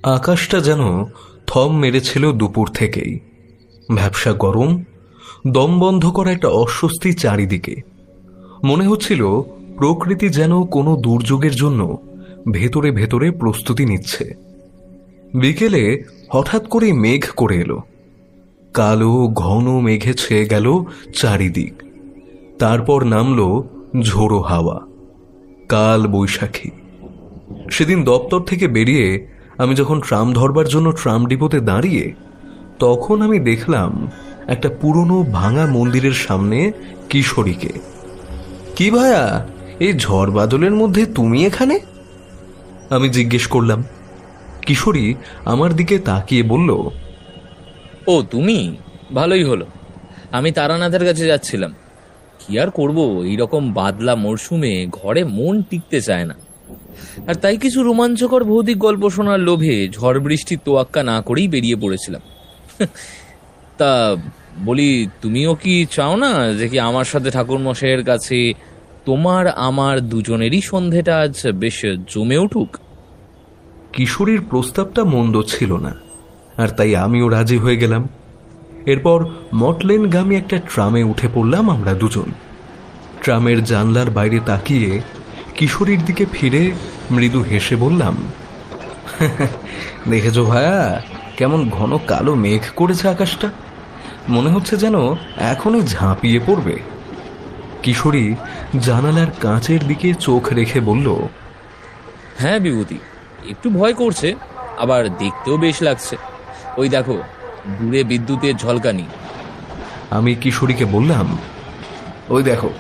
আকাশটা যেন থম মেরেছিল দুপুর থেকেই। ভ্যাপসা গরম, দম বন্ধ করা একটা অস্বস্তি চারিদিকে। মনে হচ্ছিল প্রকৃতি যেন কোনো দুর্যোগের জন্য ভেতরে ভেতরে প্রস্তুতি নিচ্ছে। বিকেলে হঠাৎ করে মেঘ করে এলো। কালো ঘন মেঘে ছেয়ে গেল চারিদিক। তারপর নামলো ঝোড়ো হাওয়া, কাল বৈশাখী। সেদিন দপ্তর থেকে বেরিয়ে আমি যখন ট্রাম ধরবার জন্য ট্রাম ডিপোতে দাঁড়িয়ে, তখন আমি দেখলাম একটা পুরনো ভাঙা মন্দিরের সামনে কিশোরীকে। কি ভায়া, এই ঝড় বাদলের মধ্যে তুমি এখানে? আমি জিজ্ঞেস করলাম। কিশোরী আমার দিকে তাকিয়ে বলল, ও তুমি? ভালোই হলো। আমি তারানাথের কাছে যাচ্ছিলাম। কি আর করবো, এইরকম বাদলা মরশুমে ঘরে মন টিকতে চায় না। আর তাই কিছু রোমাঞ্চকর ভৌতিক গল্প শোনার লোভে ঝড় বৃষ্টির তোয়াক্কা না করেই বেরিয়ে পড়েছিলাম। তা বলি, তুমিও কি চাও না যে কি আমার সাথে ঠাকুরমশাইয়ের কাছে তোমার আমার দুজনেরই সন্ধেটা আজ বেশ জমে উঠুক? কিশোরীর প্রস্তাবটা মন্দ ছিল না, আর তাই আমিও রাজি হয়ে গেলাম। এরপর মটলেনগামী একটা ট্রামে উঠে পড়লাম আমরা দুজন। ট্রামের জানলার বাইরে তাকিয়ে কিশোরীর দিকে ফিরে মৃদু হেসে বললাম, দেখেছো ভায়া, কেমন ঘন কালো মেঘ করেছে আকাশটা। মনে হচ্ছে যেন এখনই ঝাঁপিয়ে পড়বে। কিশোরী জানালার কাঁচের দিকে চোখ রেখে বলল, হ্যাঁ বিভূতি, একটু ভয় করছে, আবার দেখতেও বেশ লাগছে। ওই দেখো, দূরে বিদ্যুতের ঝলকানি। আমি কিশোরীকে বললাম, ওই দেখো,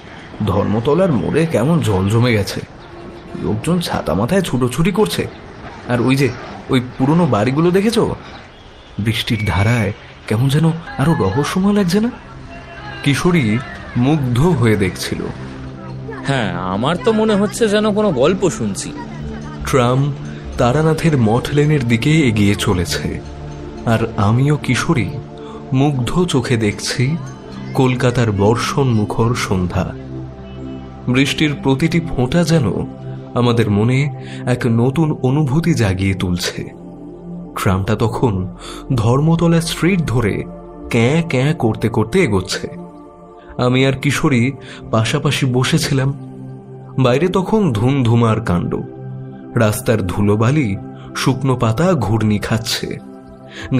ধর্মতলার মোড়ে কেমন জল জমে গেছে। লোকজন ছাতা মাথায় ছুটোছুটি করছে। আর ওই যে ওই পুরনো বাড়িগুলো দেখেছ? বৃষ্টির ধারায় কেমন যেন আরো রহস্যময় লাগছে না? কিশোরী মুগ্ধ হয়ে দেখছিল। হ্যাঁ, আমার তো মনে হচ্ছে যেন কোনো গল্প শুনছি। ট্রাম তারানাথের মঠ লেনের দিকে এগিয়ে চলেছে, আর আমিও কিশোরী মুগ্ধ চোখে দেখছি কলকাতার বর্ষণ মুখর সন্ধ্যা। বৃষ্টির প্রতিটি ফোঁটা যেন আমাদের মনে এক নতুন অনুভূতি জাগিয়ে তুলছে। ট্রামটা তখন ধর্মতলা স্ট্রিট ধরে ক্যাঁ ক্যাঁ করতে করতে এগোচ্ছে। আমি আর কিশোরী পাশাপাশি বসেছিলাম। বাইরে তখন ধুমধুমার কাণ্ড। রাস্তার ধুলোবালি শুকনো পাতা ঘূর্ণি খাচ্ছে,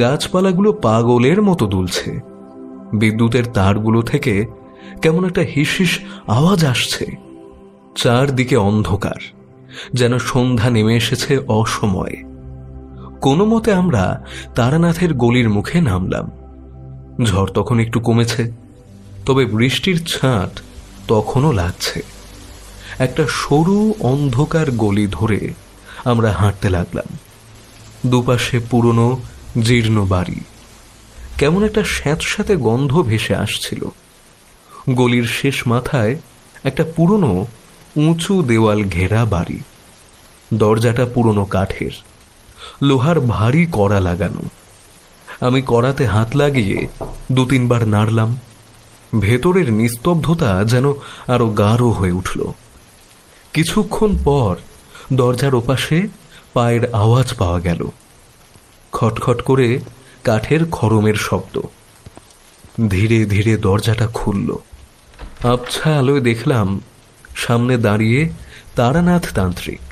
গাছপালাগুলো পাগলের মতো দুলছে। বিদ্যুতের তারগুলো থেকে কেমন একটা হিসহিস আওয়াজ আসছে। চারদিকে অন্ধকার, যেন সন্ধ্যা নেমে এসেছে অসময়ে। কোনো মতে আমরা তারানাথের গলির মুখে নামলাম। ঝড় তখন একটু কমেছে, তবে বৃষ্টির ছাঁট তখনও লাগছে। একটা সরু অন্ধকার গলি ধরে আমরা হাঁটতে লাগলাম। দুপাশে পুরনো জীর্ণ বাড়ি, কেমন একটা স্যাঁতস্যাঁতে গন্ধ ভেসে আসছিল। গলির শেষ মাথায় একটা পুরনো উঁচু দেওয়াল ঘেরা বাড়ি। দরজাটা পুরনো কাঠের, লোহার ভারী কড়া লাগানো। আমি কড়াতে হাত লাগিয়ে 2-3 বার নাড়লাম। ভেতরের নিস্তব্ধতা যেন আরো গাঢ় হয়ে উঠল। কিছুক্ষণ পর দরজার ওপাশে পায়ের আওয়াজ পাওয়া গেল। খটখট করে কাঠের খড়মের শব্দ। ধীরে ধীরে দরজাটা খুলল। আবছা আলোয় দেখলাম সামনে দাঁড়িয়ে তারানাথ তান্ত্রিক।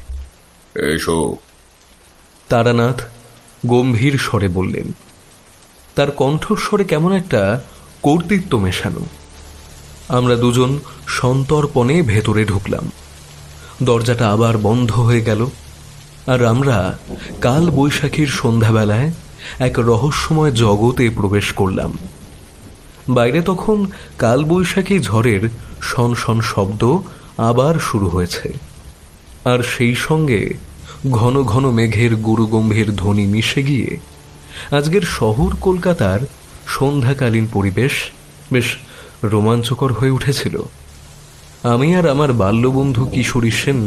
এসো। তারানাথ গম্ভীর স্বরে বললেন। তার কণ্ঠস্বরে কেমন একটা কর্তৃত্ব মেশানো। আমরা দুজন সন্তর্পণে ভেতরে ঢুকলাম। দরজাটা আবার বন্ধ হয়ে গেল, আর আমরা কাল বৈশাখীর সন্ধ্যাবেলায় এক রহস্যময় জগতে প্রবেশ করলাম। বাইরে তখন কাল বৈশাখী ঝড়ের শনশন শব্দ আবার শুরু হয়েছে, আর সেই সঙ্গে ঘন ঘন মেঘের গুরুগম্ভীর ধ্বনি মিশে গিয়ে আজকের শহর কলকাতার সন্ধ্যাকালীন পরিবেশ বেশ রোমাঞ্চকর হয়ে উঠেছিল। আমি আর আমার বাল্যবন্ধু কিশোরী সেন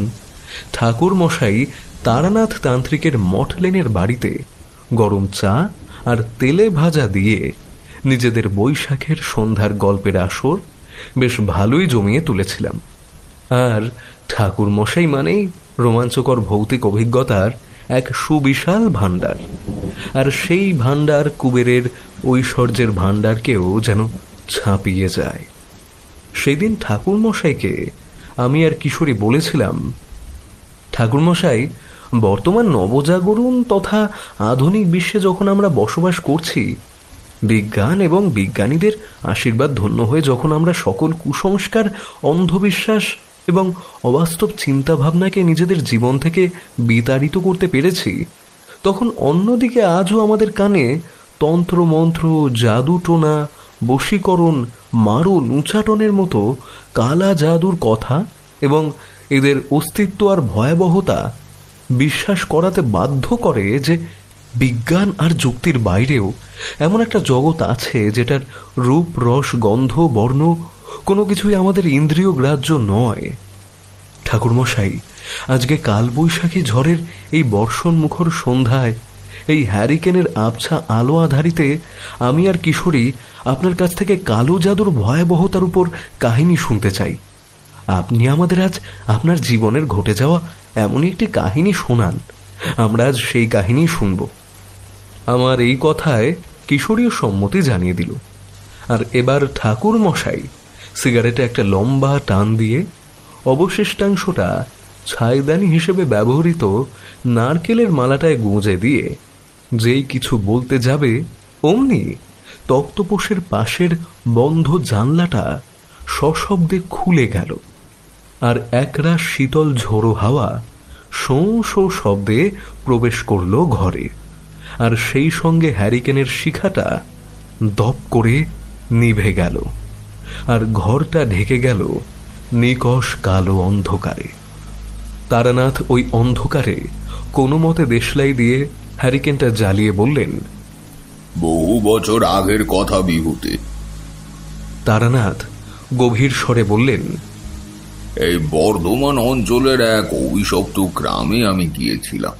ঠাকুর মশাই তারানাথ তান্ত্রিকের মঠ লেনের বাড়িতে গরম চা আর তেলে ভাজা দিয়ে নিজেদের বৈশাখের সন্ধ্যার গল্পের আসর বেশ ভালোই জমিয়ে তুলেছিলাম। আর ঠাকুর মশাই মানেই রোমাঞ্চকর ভৌতিক অভিজ্ঞতার এক সুবিশাল ভাণ্ডার, আর সেই ভাণ্ডার কুবেরের ঐশ্বর্যের ভাণ্ডারকেও যেন ছাপিয়ে যায়। সেদিন ঠাকুরমশাইকে আমি আর কিশোরী বলেছিলাম, ঠাকুরমশাই, বর্তমান নবজাগরণ তথা আধুনিক বিশ্বে যখন আমরা বসবাস করছি, বিজ্ঞান এবং বিজ্ঞানীদের আশীর্বাদ ধন্য হয়ে যখন আমরা সকল কুসংস্কার, অন্ধবিশ্বাস এবং অবাস্তব চিন্তাভাবনাকে নিজেদের জীবন থেকে বিতাড়িত করতে পেরেছি, তখন অন্যদিকে আজও আমাদের কানে তন্ত্রমন্ত্র, জাদুটোনা, বশীকরণ, মারণ, উচ্চাটনের মতো কালা জাদুর কথা এবং এদের অস্তিত্ব আর ভয়াবহতা বিশ্বাস করাতে বাধ্য করে যে বিজ্ঞান আর যুক্তির বাইরেও এমন একটা জগৎ আছে যেটার রূপ, রস, গন্ধ, বর্ণ কোনো কিছুই আমাদের ইন্দ্রিয় গ্রাহ্য নয়। ঠাকুরমশাই, আজকে কালবৈশাখী ঝড়ের এই বর্ষণ মুখর সন্ধ্যায়, এই হ্যারিকেনের আবছা আলো আধারিতে আমি আর কিশোরী আপনার কাছ থেকে কালো জাদুর ভয়াবহতার উপর কাহিনী শুনতে চাই। আপনি আমাদের আজ আপনার জীবনের ঘটে যাওয়া এমনই একটি কাহিনী শোনান। আমরা আজ সেই কাহিনী শুনব। আমার এই কথায় কিশোরীও সম্মতি জানিয়ে দিল। আর এবার ঠাকুর মশাই সিগারেটে একটা লম্বা টান দিয়ে অবশিষ্টাংশটা ছাইদানি হিসেবে ব্যবহৃত নারকেলের মালাটায় গুঁজে দিয়ে যেই কিছু বলতে যাবে, অমনি তক্তপোষের পাশের বন্ধ জানলাটা সশব্দে খুলে গেল, আর একরাশ শীতল ঝোড়ো হাওয়া শোঁ শোঁ শব্দে প্রবেশ করল ঘরে। আর সেই সঙ্গে হ্যারিকেনের শিখাটা দপ করে নিভে গেল, আর ঘরটা ঢেকে গেল নিকষ কালো অন্ধকারে। তারানাথ ওই অন্ধকারে কোনো মতে দেশলাই দিয়ে হ্যারিকেনটা জ্বালিয়ে বললেন, বহু বছর আগের কথা বিভূতি। তারানাথ গভীর স্বরে বললেন, এই বর্ধমান অঞ্চলের এক অভিশপ্ত গ্রামে আমি গিয়েছিলাম।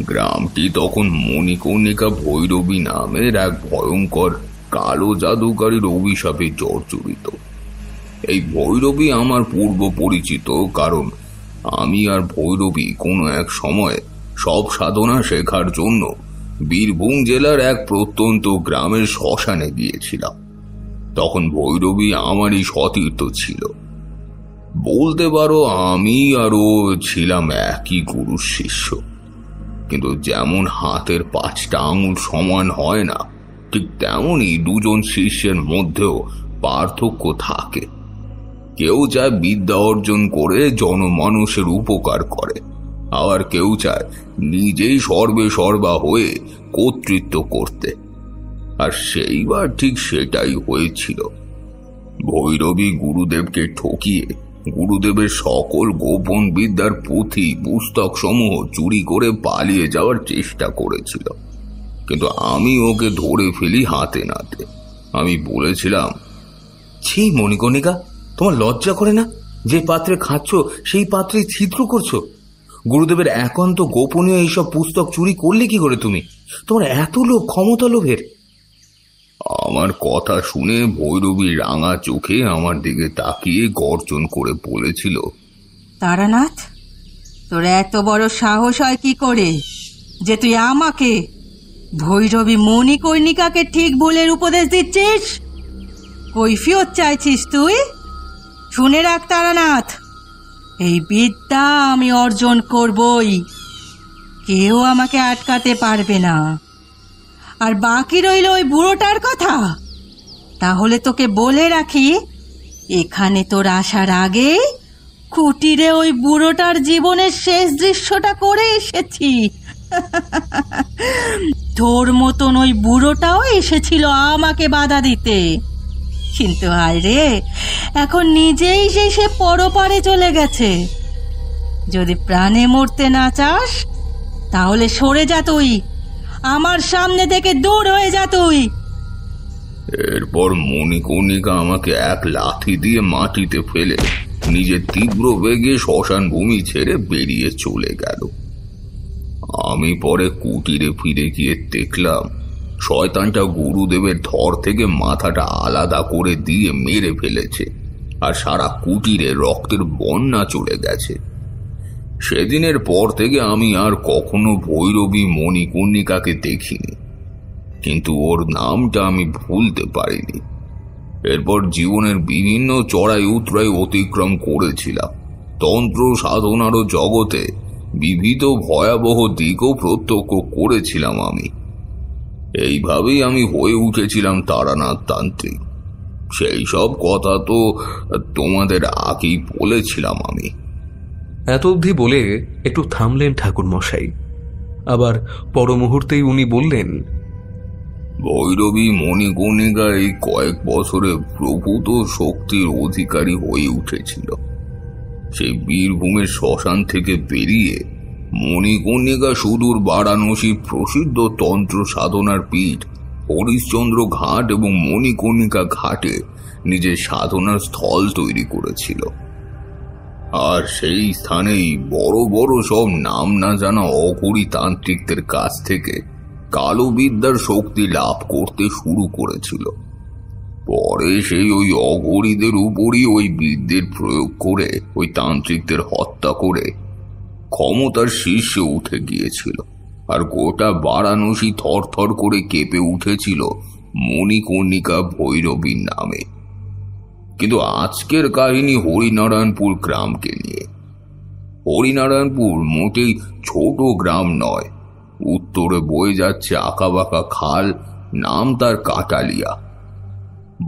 গ্রামটি তখন মণিকর্ণিকা ভৈরবী নামের এক ভয়ঙ্কর কালো জাদুকারীর অভিশাপে জর্জরিত। এই ভৈরবী আমার পূর্ব পরিচিত, কারণ আমি আর ভৈরবী কোনো এক সময় সব সাধনা শেখার জন্য বীরভূম জেলার এক প্রত্যন্ত গ্রামের শ্মশানে গিয়েছিলাম। তখন ভৈরবী আমারই সতীর্থ ছিল। বলতে পারো আমি আর ও ছিলাম একই গুরুর শিষ্য। কিন্তু যেমন হাতের 5টা আঙুল সমান হয় না, ঠিক তেমনই দুজন শিষ্যের মধ্যেও পার্থক্য থাকে। কেউ চায় বিদ্যা অর্জন করে জনমানুষের উপকার করে, আবার কেউ চায় নিজেই সর্বে সর্বা হয়ে কর্তৃত্ব করতে। আর সেইবার ঠিক সেটাই হয়েছিল। ভৈরবী গুরুদেবকে ঠকিয়ে গুরুদেবের সকল গোপন বিদ্যার পুঁথি পুস্তক সমূহ চুরি করে পালিয়ে যাওয়ার চেষ্টা করেছিল। কিন্তু আমি ওকে ধরে ফেলি হাতে নাতে। আমি বলেছিলাম, ছি মণিকর্ণিকা, তোমার লজ্জা করে না? যে পাত্রে খাচ্ছ সেই পাত্রে ছিদ্র করছো। গুরুদেবের একান্ত গোপনীয় এইসব পুস্তক চুরি করলে কি করে তুমি? তোমার এত লোভ, ক্ষমতা লোভের। আমার কথা শুনে ভৈরবী রাঙা চোখে আমার দিকে তাকিয়ে গর্জন করে বলেছিল, তারানাথ, তোর এত বড় সাহস হয় কি করে যে তুই আমাকে, ভৈরবী মণিকর্ণিকাকে ঠিক ভুলের উপদেশ দিচ্ছিস? কৈফিয়ত চাইছিস তুই? শুনে রাখ তারানাথ, এই বিদ্যা আমি অর্জন করবই, কেউ আমাকে আটকাতে পারবে না। আর বাকি রইল ওই বুড়োটার কথা। তাহলে তোকে বলে রাখি, এখানে তোর আসার আগে কুটিরে ওই বুড়োটার জীবনের শেষ দৃশ্যটা করে এসেছি। তোর মতন ওই বুড়োটাও এসেছিল আমাকে বাধা দিতে, কিন্তু হায় রে, এখন নিজেই সে পরপারে চলে গেছে। যদি প্রাণে মরতে না চাস তাহলে সরে যা, তুই আমার সামনে থেকে দূর হয়ে যা তুই। এরপর মণিকর্ণিকা আমাকে এক লাথি দিয়ে মাটিতে ফেলে নিজের তীব্র বেগে শ্মশান ভূমি ছেড়ে বেরিয়ে চলে গেল। আমি পরে কুটিরে ফিরে গিয়ে দেখলাম শয়তানটা গুরুদেবের ধর থেকে মাথাটা আলাদা করে দিয়ে মেরে ফেলেছে, আর সারা কুটিরে রক্তের বন্যা চলে গেছে। সেদিনের পর থেকে আমি আর কখনো ভৈরবী মণিকর্ণিকাকে দেখিনি, কিন্তু ওর নামটা আমি ভুলতে পারিনি। এরপর জীবনের বিভিন্ন চড়াই উতরাই অতিক্রম করেছিলাম। তন্ত্র সাধনারও জগতে বিবিধ ভয়াবহ দিকও প্রত্যক্ষ করেছিলাম আমি। এইভাবেই আমি হয়ে উঠেছিলাম তারানাথ তান্ত্রিক। সেই সব কথা তো তোমাদের আগেই বলেছিলাম আমি। এত অবধি বলে একটু থামলেন ঠাকুর মশাই। আবার পর মুহূর্তেই উনি বললেন, ভৈরবী মণিকর্ণিকা এই কয়েক বছরে প্রভূত শক্তির অধিকারী হয়ে উঠেছিল। সেই বীরভূমের শ্মশান থেকে বেরিয়ে মণিকর্ণিকা সুদূর বারাণসীর প্রসিদ্ধ তন্ত্র সাধনার পীঠ হরিশ্চন্দ্র ঘাট এবং মণিকর্ণিকা ঘাটে নিজের সাধনার স্থল তৈরি করেছিল। আর সেই স্থানেই বড় বড় সব নাম না জানা অঘরী তান্ত্রিকদের কাছ থেকে কালো বিদ্যার শক্তি লাভ করতে শুরু করেছিল। পরে সেই ওই অঘরীদের উপরই ওই বিদ্যের প্রয়োগ করে ওই তান্ত্রিকদের হত্যা করে ক্ষমতার শীর্ষে উঠে গিয়েছিল। আর গোটা বারাণসী থরথর করে কেঁপে উঠেছিল মণিকর্ণিকা ভৈরবীর নামে। কিন্তু আজকের কাহিনী হরিনারায়ণপুর গ্রামকে নিয়ে। হরিনারায়ণপুর মোটেই ছোট গ্রাম নয়। উত্তরে বয়ে যাচ্ছে আঁকাবাঁকা খাল, নাম তার কাটালিয়া।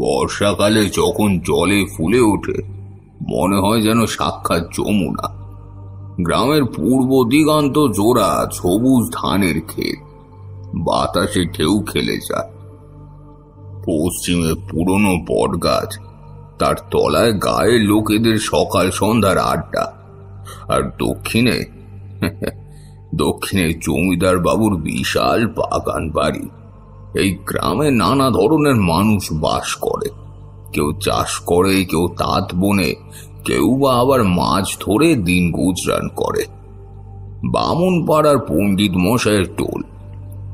বর্ষাকালে যখন জলে ফুলে ওঠে মনে হয় যেন সাক্ষাৎ যমুনা। গ্রামের পূর্ব দিগান্ত জোড়া সবুজ ধানের ক্ষেত, বাতাসে ঢেউ খেলে যায়। পশ্চিমে পুরনো বটগাছ, তার তলায় গায়ের লোকেদের সকাল সন্ধ্যার আড্ডা। আর দক্ষিণে দক্ষিণে জমিদার বাবুর বিশাল বাগান বাড়ি। এই গ্রামে নানা ধরনের মানুষ বাস করে। কেউ চাষ করে, কেউ তাঁত বোনে, কেউ বা আবার মাছ ধরে দিন গুজরান করে। বামুন পাড়ার পণ্ডিত মশাইয়ের টোল,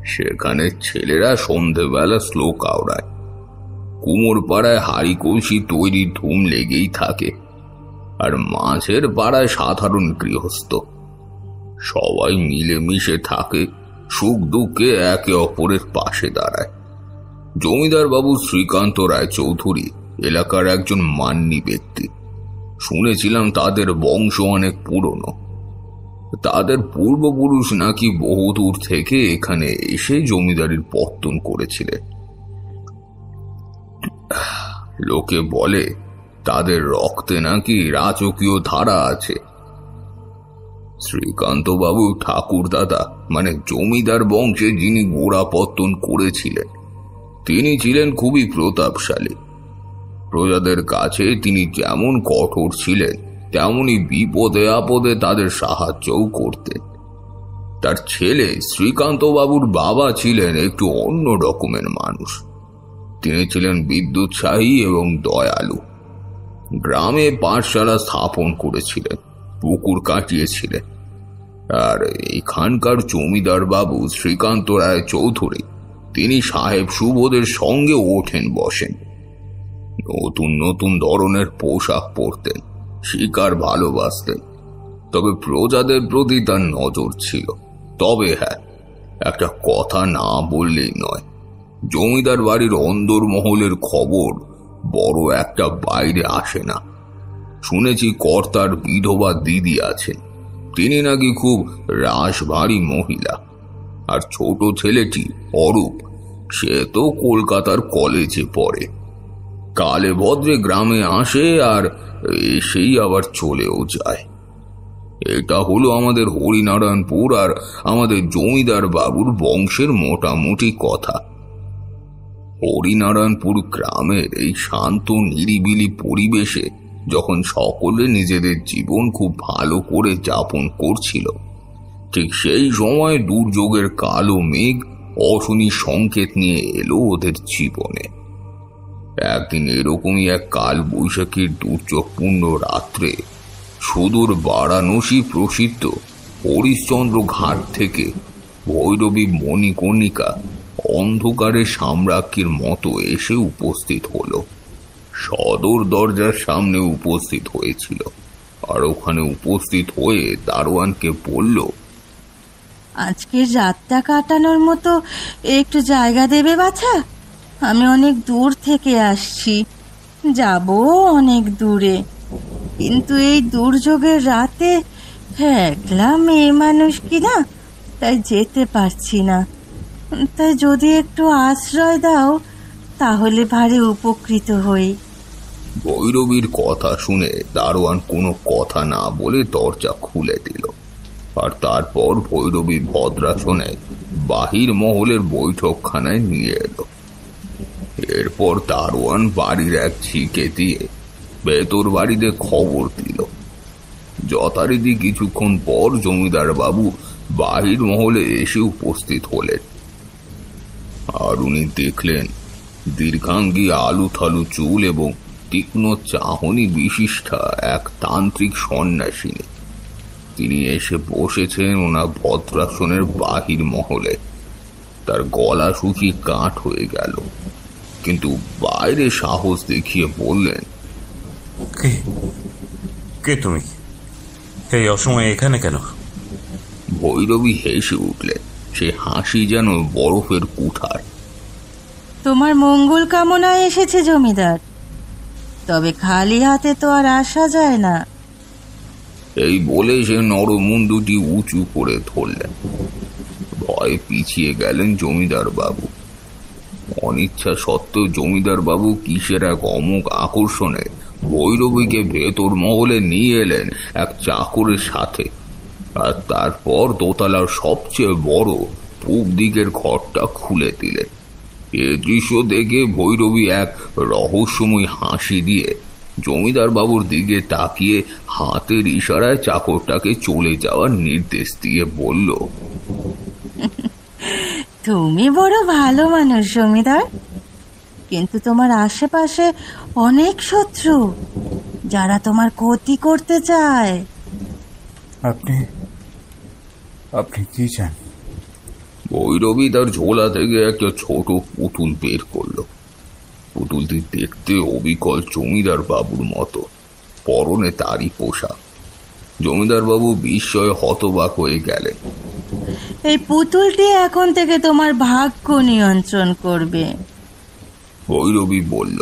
সেখানে ছেলেরা সন্ধেবেলা শ্লোক আওড়ায়। কুমোর পাড়ায় হাড়ি কলসি তৈরির ধুম লেগেই থাকে। আর মাঝের পাড়ায় সাধারণ গৃহস্থ। সবাই মিলেমিশে থাকে, সুখ দুঃখে একে অপরের পাশে দাঁড়ায়। জমিদার বাবু শ্রীকান্ত রায় চৌধুরী এলাকার একজন মান্যী ব্যক্তি। শুনেছিলাম তাদের বংশ অনেক পুরনো। তাদের পূর্বপুরুষ নাকি বহুদূর থেকে এখানে এসে জমিদারির পত্তন করেছিলেন। লোকে বলে তাদের রক্তে নাকি রাজকীয় ধারা আছে। শ্রীকান্ত বাবু ঠাকুর দাদা মানে জমিদার বংশে যিনি গোড়াপত্তন করেছিলেন, তিনি ছিলেন খুবই প্রতাপশালী। প্রজাদের কাছে তিনি যেমন কঠোর ছিলেন, তেমনি বিপদে আপদে তাদের সাহায্যও করতেন। তার ছেলে শ্রীকান্ত বাবুর বাবা ছিলেন একটু অন্য রকমের মানুষ। তিনি ছিলেন বিদ্যুৎসাহী এবং দয়ালু। গ্রামে পাঠশালা স্থাপন করেছিলেন, পুকুর কাটিয়েছিলেন। আর এখানকার জমিদার বাবু শ্রীকান্ত রায় চৌধুরী, তিনি সাহেব সুবোধের সঙ্গে ওঠেন বসেন। নতুন নতুন ধরনের পোশাক পরতেন, শিকার ভালোবাসতেন। তবে প্রজাদের প্রতি তার নজর ছিল। তবে হ্যাঁ, একটা কথা না বললেই নয়, জমিদার বাড়ির অন্দরমহলের খবর বড় একটা বাইরে আসে না। শুনেছি কর্তার বিধবা দিদি আছেন, তিনি নাকি খুব রাশভারী মহিলা। আর ছোট ছেলেটি অরূপ, সে তো কলকাতার কলেজে পড়ে। কালে ভদ্রে গ্রামে আসে আর এসেই আবার চলেও যায়। এটা হলো আমাদের হরিনারায়ণপুর আর আমাদের জমিদার বাবুর বংশের মোটামুটি কথা। হরিনারায়ণপুর গ্রামের এই শান্ত নিরিবিলি পরিবেশে যখন সকলে নিজেদের জীবন খুব ভালো করে যাপন করছিল, ঠিক সেই সময় দুর্যোগের কালো মেঘ অশনি সংকেত নিয়ে এলো ওদের জীবনে। একদিন এরকমই এক কাল বৈশাখীর দুর্যোগপূর্ণ রাত্রে সুদূর বারাণসী প্রসিদ্ধ হরিশ্চন্দ্র ঘাট থেকে ভৈরবী মণিকর্ণিকা অন্ধকারের সাম্রাজ্ঞীর মতো এসে উপস্থিত হলো। সদর দরজার সামনে উপস্থিত হয়েছিল। আর ওখানে উপস্থিত হয়ে দারোয়ানকে বলল, আজকের রাতটা কাটানোর মতো একটু জায়গা দেবে বাছা? আমি অনেক দূর থেকে আসছি, যাব অনেক দূরে, কিন্তু এই দুর্যোগের রাতে একলা মেয়ে মানুষ কিনা, তাই যেতে পারছি না। তাই যদি একটু আশ্রয় দাও তাহলে ভারী উপকৃত হই। ভৈরবীর কথা শুনে দারোয়ান কোনো কথা না বলে দরজা খুলে দিল। আর তারপর ভৈরবী ভদ্রাসনে বাহির মহলের বৈঠকখানায় নিয়ে এলো। এরপর দারোয়ান বাড়ির এক ঝিকে দিয়ে ভেতর বাড়িতে খবর দিল। যথারীতি কিছুক্ষণ পর জমিদার বাবু বাহির মহলে এসে উপস্থিত হলেন। আর উনি দেখলেন দীর্ঘাঙ্গী আলু থালু চুল এবং তীক্ষ্ণ চাহনি বিশিষ্টা এক তান্ত্রিক সন্ন্যাসিনী। তিনি এসে বসেছেন ওনার ভদ্রাসনের বাহির মহলে। তার গলা শুকিয়ে কাঠ হয়ে গেল, কিন্তু বাইরে সাহস দেখিয়ে বললেন, কে কে তুমি? এই অসময়ে এখানে কেন? ভৈরবী হেসে উঠলেন। সে হাসি যেন বরফের কুঠার। তোমার মঙ্গল কামনায় এসেছে জমিদার, তবে খালি হাতে তো আর আসা যায় না। এই বলে সে নরমুন দুটি উঁচু করে ধরলেন। ভয়ে পিছিয়ে গেলেন জমিদার বাবু। অনিচ্ছা সত্ত্বেও জমিদার বাবু কিসের এক অমোঘ আকর্ষণে ভৈরবীকে ভেতর মহলে নিয়ে এলেন এক চাকরের সাথে। আর তারপর দোতলার সবচেয়ে বড় পূব দিকের ঘরটা খুলে দিলেন। এ দৃশ্য দেখে ভৈরবী এক রহস্যময় হাসি দিয়ে জমিদার বাবুর দিকে তাকিয়ে হাতের ইশারায় চাকরটাকে চলে যাওয়ার নির্দেশ দিয়ে বলল, তুমি বড় ভালো মানুষ জমিদার, কিন্তু তোমার আশেপাশে অনেক শত্রু যারা তোমার ক্ষতি করতে চায়। আপনি আপনি কি চান? ভৈরবী তার ঝোলা থেকে একটা ছোট পুতুল বের করলো। পুতুলটি দেখতে অবিকল জমিদার বাবুর মতো, পরনে তারই পোশাক। জমিদার বাবু বিস্ময়ে হতবাক হয়ে গেলেন। এই পুতুলটি এখন থেকে তোমার ভাগ্য নিয়ন্ত্রণ করবে, ভৈরবী বলল,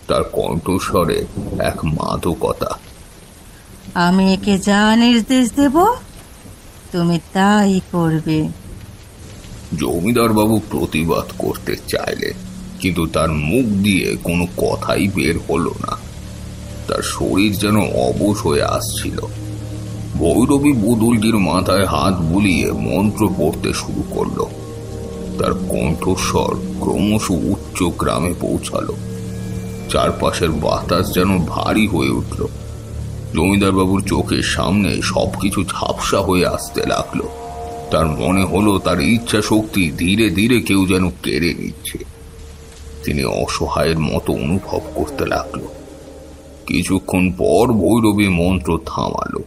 তার কণ্ঠস্বরে এক মাদকতা। আমি একে যা নির্দেশ দেব তুমি তাই করবে। জমিদার বাবু প্রতিবাদ করতে চাইলেন, কিন্তু তার মুখ দিয়ে কোনো কথাই বের হলো না। তার শরীর যেন অবশ হয়ে আসছিল। ভৈরবী পুতুলটির মাথায় হাত বুলিয়ে মন্ত্র পড়তে শুরু করলো। তার কণ্ঠস্বর ক্রমশ উচ্চ গ্রামে পৌঁছালো। চারপাশের বাতাস যেন ভারী হয়ে উঠল। জমিদার বাবুর চোখের সামনে সবকিছু ঝাপসা হয়ে আসতে লাগলো। তার মনে হলো তার ইচ্ছা শক্তি ধীরে ধীরে কেউ যেন কেড়ে নিচ্ছে। তিনি অসহায়ের মতো অনুভব করতে লাগলো। কিছুক্ষণ পর ভৈরবী মন্ত্র থামালো।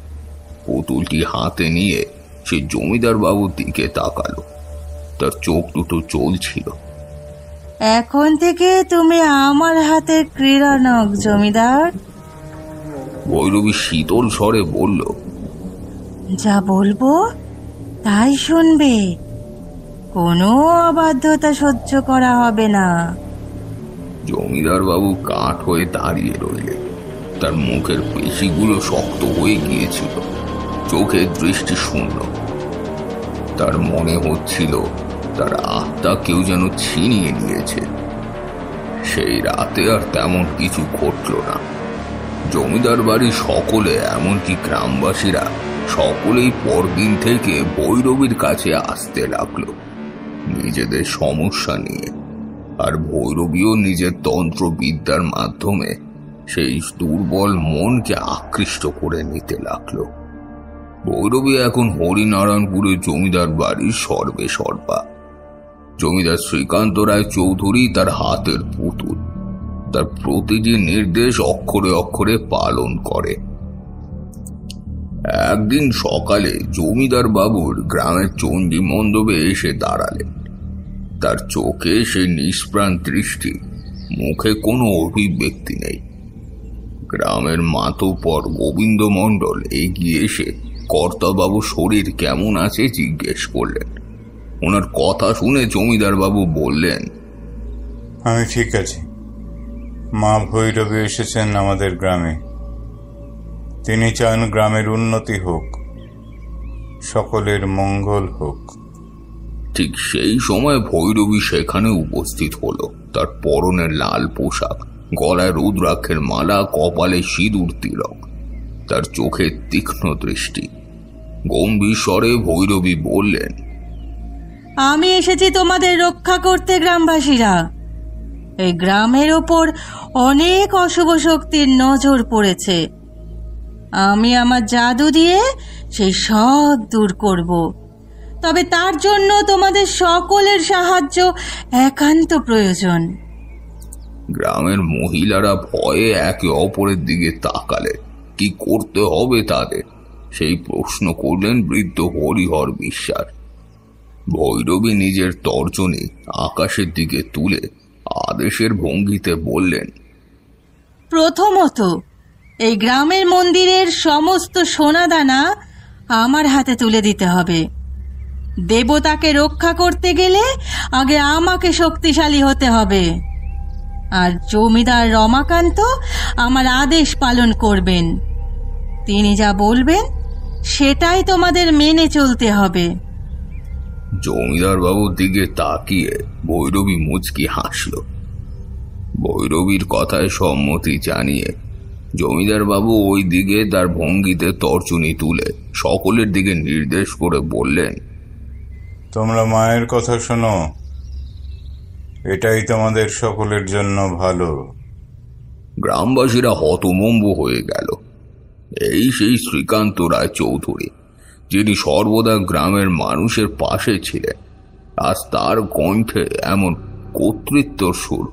পুতুলটি হাতে নিয়ে সে জমিদার বাবুর দিকে তাকালো। তার চোখ দুটো জ্বলছিল। এখন থেকে তুমি আমার হাতের ক্রীড়নক জমিদার। ভৈরবী শীতল স্বরে বলল, যা বলবো তাই শুনবে, কোনো অবাধ্যতা সহ্য করা হবে না। জমিদার বাবু কাঠ হয়ে দাঁড়িয়ে রইলেন। তার মুখের পেশিগুলো শক্ত হয়ে গিয়েছিল, চোখের দৃষ্টি শূন্য। তার মনে হচ্ছিল তার আত্মা কেউ যেন ছিনিয়ে নিয়েছে। সেই রাতে আর তেমন কিছু ঘটল না। জমিদার বাড়ির সকলে, এমনকি গ্রামবাসীরা সকলেই পরদিন থেকে ভৈরবীর কাছে আসতে লাগলো নিজেদের সমস্যা নিয়ে। আর ভৈরবীও নিজের তন্ত্রবিদ্যার মাধ্যমে সেই দুর্বল মনকে আকৃষ্ট করে নিতে লাগলো। ভৈরবী এখন হরিনারায়ণপুরের জমিদার বাড়ির সর্বে সর্বা। জমিদার শ্রীকান্ত রায় চৌধুরী তার হাতের পুতুল। তার প্রতিটি নির্দেশ অক্ষরে অক্ষরে পালন করে। একদিন সকালে জমিদার বাবুর গ্রামের চণ্ডী মণ্ডপে এসে দাঁড়ালেন। তার চোখে সেই নিষ্প্রাণ দৃষ্টি, মুখে কোনো অভিব্যক্তি নেই। গ্রামের মাতব্বর গোবিন্দ মণ্ডল এগিয়ে এসে কর্তাবাবু শরীর কেমন আছে জিজ্ঞেস করলেন। ওনার কথা শুনে জমিদার বাবু বললেন, আমি ঠিক আছি। মা ভৈরবী এসেছেন আমাদের গ্রামে। তিনি চান গ্রামের উন্নতি হোক, সকলের মঙ্গল হোক। ঠিক সেই সময় ভৈরবী সেখানে উপস্থিত হলো। তার পরনে লাল পোশাক, গলায় রুদ্রাক্ষের মালা, কপালে সিঁদুর তিলক, তার চোখে তীক্ষ্ণ দৃষ্টি। গম্ভীর স্বরে ভৈরবী বললেন, আমি এসেছি তোমাদের রক্ষা করতে গ্রামবাসীরা। এই গ্রামের ওপর অনেক অশুভ শক্তির নজর পড়েছে। আমি আমার জাদু দিয়ে সেই সব দূর করব। তবে তার জন্য তোমাদের সকলের সাহায্য একান্ত প্রয়োজন। গ্রামের মহিলারা ভয়ে একে অপরের দিকে তাকালে। কি করতে হবে তাদের, সেই প্রশ্ন করলেন বৃদ্ধ হরিহর বিশ্বাস। ভৈরবী নিজের তর্জনী আকাশের দিকে তুলে আদেশের ভঙ্গিতে বললেন, প্রথমত, এই গ্রামের মন্দিরের সমস্ত সোনাদানা আমার হাতে তুলে দিতে হবে। দেবতাকে রক্ষা করতে গেলে আগে আমাকে শক্তিশালী হতে হবে। আর জমিদার রমাকান্ত আমার আদেশ পালন করবেন। তিনি যা বলবেন সেটাই তোমাদের মেনে চলতে হবে। জমিদার বাবুর দিকে তাকিয়ে ভৈরবী মুচকি হাসল। ভৈরবীর কথায় সম্মতি জানিয়ে জমিদার বাবু ওই দিকে তার ভঙ্গিতে তর্জনী তুলে সকলের দিকে নির্দেশ করে বললেন, তোমরা মায়ের কথা শোনো, এটাই তোমাদের সকলের জন্য ভালো। গ্রামবাসীরা হতমম্ব হয়ে গেল। এই সেই শ্রীকান্ত রায় চৌধুরী, যিনি সর্বদা গ্রামের মানুষের পাশে ছিলেন। আজ তার কণ্ঠে এমন কর্তৃত্বর সুর।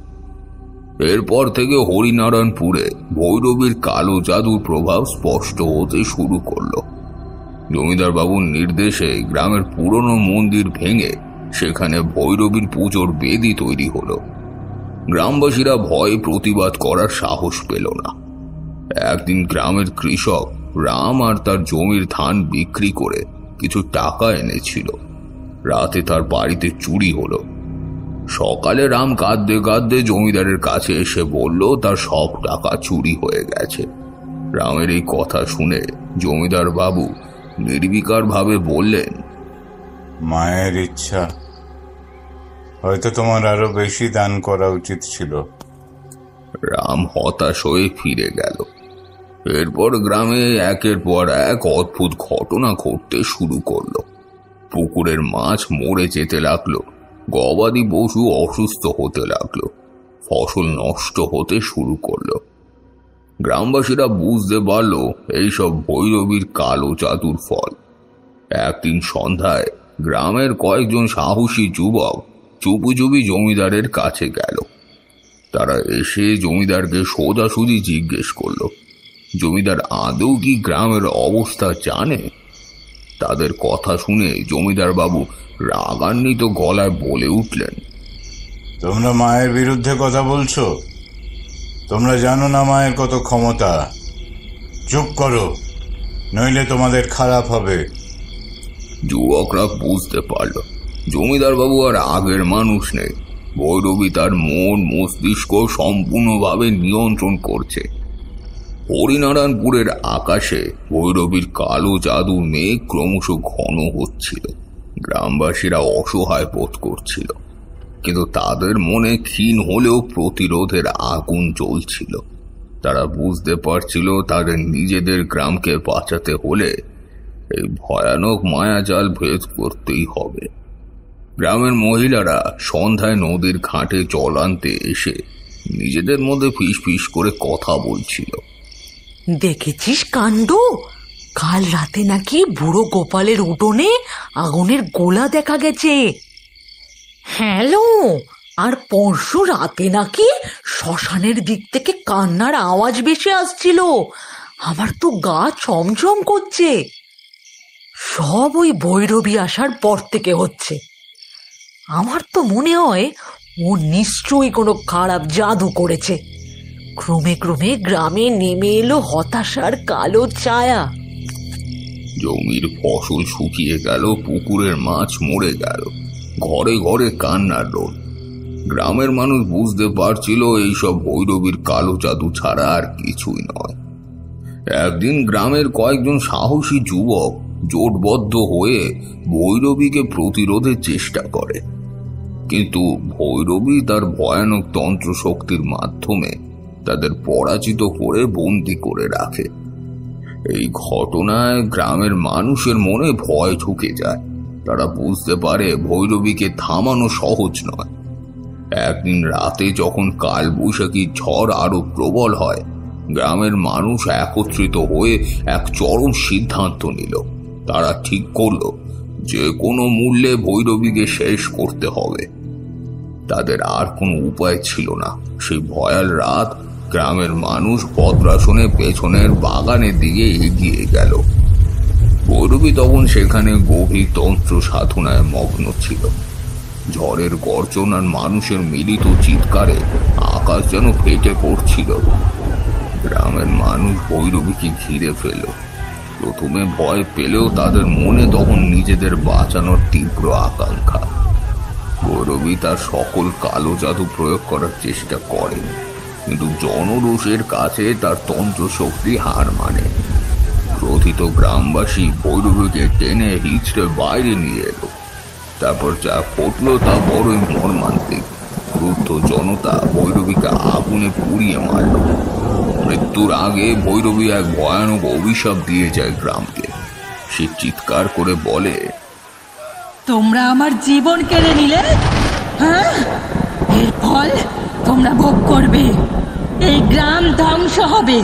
এরপর থেকে হরিনারায়ণপুরে ভৈরবীর কালো জাদুর প্রভাব স্পষ্ট হতে শুরু করলো। জমিদার বাবুর নির্দেশে গ্রামের পুরনো মন্দির ভেঙে সেখানে ভৈরবীর পুজোর বেদি তৈরি হলো। গ্রামবাসীরা ভয়ে প্রতিবাদ করার সাহস পেল না। একদিন গ্রামের কৃষক রাম আর তার জমির ধান বিক্রি করে কিছু টাকা এনেছিল। রাতে তার বাড়িতে চুরি হলো। সকালে রাম কাঁদতে কাঁদতে জমিদারের কাছে এসে বলল তার সব টাকা চুরি হয়ে গেছে। রামের এই কথা শুনে জমিদার বাবু নির্বিকার ভাবে বললেন, মায়ের ইচ্ছা, হয়তো তোমার আরো বেশি দান করা উচিত ছিল। রাম হতাশ হয়ে ফিরে গেল। এরপর গ্রামে একের পর এক অদ্ভুত ঘটনা ঘটতে শুরু করলো। পুকুরের মাছ মরে যেতে লাগলো, গবাদি পশু অসুস্থ হতে লাগলো, ফসল নষ্ট হতে শুরু করলো। গ্রামবাসীরা বুঝতে পারল এইসব ভৈরবীর কালো জাদুর ফল। একদিন সন্ধ্যায় গ্রামের কয়েকজন সাহসী যুবক চুপি জমিদারের কাছে গেল। তারা এসে জমিদারকে সোজাসুজি জিজ্ঞেস করল, জমিদার আদৌ কি গ্রামের অবস্থা জানে? তাদের কথা শুনে জমিদার বাবু রাগান্বিত গলায় বলে উঠলেন, তোমরা মায়ের বিরুদ্ধে কথা বলছো? তোমরা জানো না মায়ের কত ক্ষমতা? চুপ করো, নইলে তোমাদের খারাপ হবে। যুবকরা বুঝতে পারল জমিদার বাবু আর আগের মানুষ নেই। ভৈরবী তার মন মস্তিষ্ক সম্পূর্ণভাবে নিয়ন্ত্রণ করছে। হরিনারায়ণপুরের আকাশে ভৈরবীর কালো জাদুর মেঘ ক্রমশ ঘন হচ্ছিল। গ্রামবাসীরা অসহায় বোধ করছিল, কিন্তু তাদের মনে ক্ষীণ হলেও প্রতিরোধের আগুন জ্বলছিল। তারা বুঝতে পারছিল তাদের নিজেদের গ্রামকে বাঁচাতে হলে এই ভয়ানক মায়াজাল ভেদ করতেই হবে। গ্রামের মহিলারা সন্ধ্যায় নদীর ঘাটে জল আনতে এসে নিজেদের মধ্যে ফিস করে কথা বলছিল। দেখেছিস কাণ্ড? কাল রাতে নাকি বুড়ো গোপালের উঠোনে আগুনের গোলা দেখা গেছে। হ্যালো, আর পরশু রাতে নাকি শ্মশানের দিক থেকে কান্নার আওয়াজ ভেসে আসছিল। আমার তো গা ছমছম করছে। সব ওই ভৈরবী আসার পর থেকে হচ্ছে। আমার তো মনে হয় ও নিশ্চয়ই কোনো খারাপ জাদু করেছে। ক্রমে ক্রমে গ্রামে নেমে এলো হতাশার কালো ছায়া। জমির ফসল শুকিয়ে গেল, পুকুরের মাছ মরে গেল, ঘরে ঘরে কান্নার রোল। গ্রামের মানুষ বুঝতে পারছিল এইসব ভৈরবীর কালো জাদু ছাড়া আর কিছুই নয়। একদিন গ্রামের কয়েকজন সাহসী যুবক জোটবদ্ধ হয়ে ভৈরবীকে প্রতিরোধের চেষ্টা করে, কিন্তু ভৈরবী তার ভয়ানক তন্ত্র শক্তির মাধ্যমে তাদের পরাজিত করে বন্দী করে রাখে। এই ঘটনায় গ্রামের মানুষের মনে ভয় ঢুকে যায়। তারা বুঝতে পারে ভৈরবীকে থামানো সহজ নয়। একদিন রাতে যখন কালবৈশাখী ঝড় আরো প্রবল হয়, গ্রামের মানুষ একত্রিত হয়ে এক চরম সিদ্ধান্ত নিল। তারা ঠিক করলো যে কোনো মূল্যে ভৈরবীকে শেষ করতে হবে। তাদের আর কোনো উপায় ছিল না। সেই ভয়াল রাত গ্রামের মানুষ ভদ্রাসনে পেছনের বাগানের দিকে এগিয়ে গেল। ভৈরবী তখন সেখানে গভীর তন্ত্র সাধনায় মগ্ন ছিল। ঝড়ের গর্জন আর মানুষের মিলিত চিৎকারে আকাশ যেন ফেটে পড়ছিল। গ্রামের মানুষ ভৈরবীকে ঘিরে ফেল। প্রথমে ভয় পেলেও তাদের মনে তখন নিজেদের বাঁচানোর তীব্র আকাঙ্ক্ষা। ভৈরবী তার সকল কালো জাদু প্রয়োগ করার চেষ্টা করেন, কিন্তু জনরোষের কাছে তার তন্ত্র শক্তি হার মানে। ক্রোধিত গ্রামবাসী ভৈরবীকে টেনে হিঁচড়ে বাইরে নিয়ে এলো। তারপর যা ঘটল তা বড়ই মর্মান্তিক। ক্রুদ্ধ জনতা ভৈরবীকে আগুনে পুড়িয়ে মারল। মৃত্যুর আগে ভৈরবী এক ভয়ানক অভিশাপ দিয়ে যায় গ্রামকে। সে চিৎকার করে বলে, তোমরা আমার জীবন কেড়ে নিলে, হ্যাঁ, এর ফল তোমরা ভোগ করবে। এই গ্রাম ধ্বংস হবে।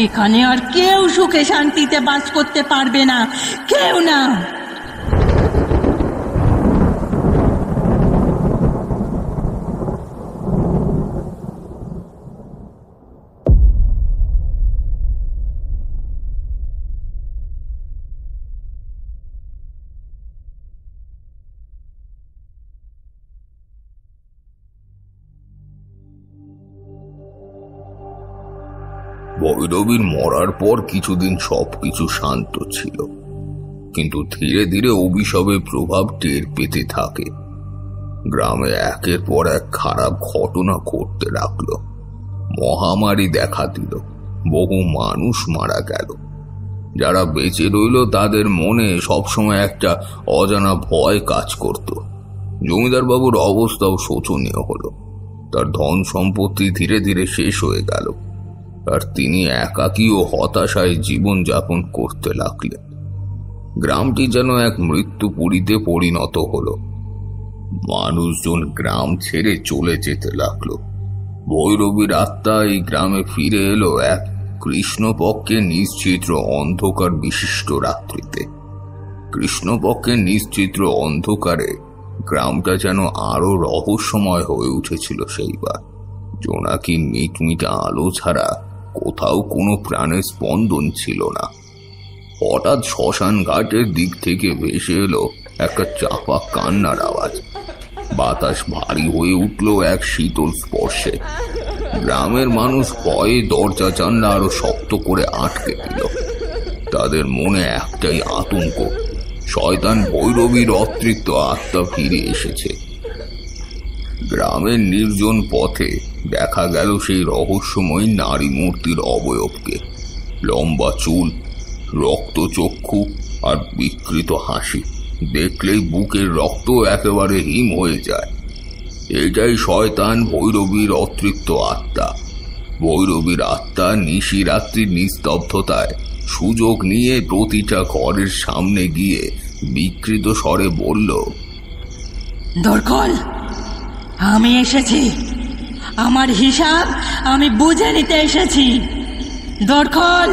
এখানে আর কেউ সুখে শান্তিতে বাস করতে পারবে না, কেউ না। ভৈরবীর মরার পর কিছুদিন সবকিছু শান্ত ছিল, কিন্তু ধীরে ধীরে অভিশাপের প্রভাব টের পেতে থাকে। গ্রামে একের পর এক খারাপ ঘটনা ঘটতে লাগলো। মহামারী দেখা দিল, বহু মানুষ মারা গেল। যারা বেঁচে রইল তাদের মনে সবসময় একটা অজানা ভয় কাজ করত। জমিদার বাবুর অবস্থাও শোচনীয় হলো। তার ধন সম্পত্তি ধীরে ধীরে শেষ হয়ে গেল, আর তিনি একাকী ও হতাশায় জীবন যাপন করতে লাগলেন। গ্রামটি যেন এক মৃত্যুপুরীতে পরিণত হলো। মানুষজন গ্রাম ছেড়ে চলে যেতে লাগলো। ভৈরবীর আত্মা এই গ্রামে ফিরে এলো এক কৃষ্ণপক্ষের নিশ্চিত্র অন্ধকার বিশিষ্ট রাত্রিতে। কৃষ্ণপক্ষের নিশ্চিত্র অন্ধকারে গ্রামটা যেন আরো রহস্যময় হয়ে উঠেছিল সেইবার। জোনাকি মিটমিটে আলো ছাড়া কোথাও কোনো প্রাণের স্পন্দন ছিল না। হঠাৎ শ্মশান ঘাটের দিক থেকে ভেসে এলো একটা চাপা কান্নার আওয়াজ। বাতাস ভারী হয়ে উঠল এক শীতল স্পর্শে। গ্রামের মানুষ ভয়ে দরজা জানলা আরো শক্ত করে আটকে দিল। তাদের মনে একটাই আতঙ্ক, শয়তান ভৈরবীর অতৃপ্ত আত্মা ফিরে এসেছে। গ্রামের নির্জন পথে দেখা গেল সেই রহস্যময়ী নারী মূর্তির অবয়বকে। লম্বা চুল, রক্তচক্ষু আর বিকৃত হাসি দেখলেই বুকের রক্ত একেবারে হিম হয়ে যায়। এটাই শয়তান ভৈরবীর অতৃপ্ত আত্মা। ভৈরবীর আত্মা নিশিরাত্রির নিস্তব্ধতায় সুযোগ নিয়ে প্রতিটা ঘরের সামনে গিয়ে বিকৃত স্বরে বলল, দরকল, আমি এসেছি। আমার হিসাব আমি বুঝে নিতে এসেছি। দরকল।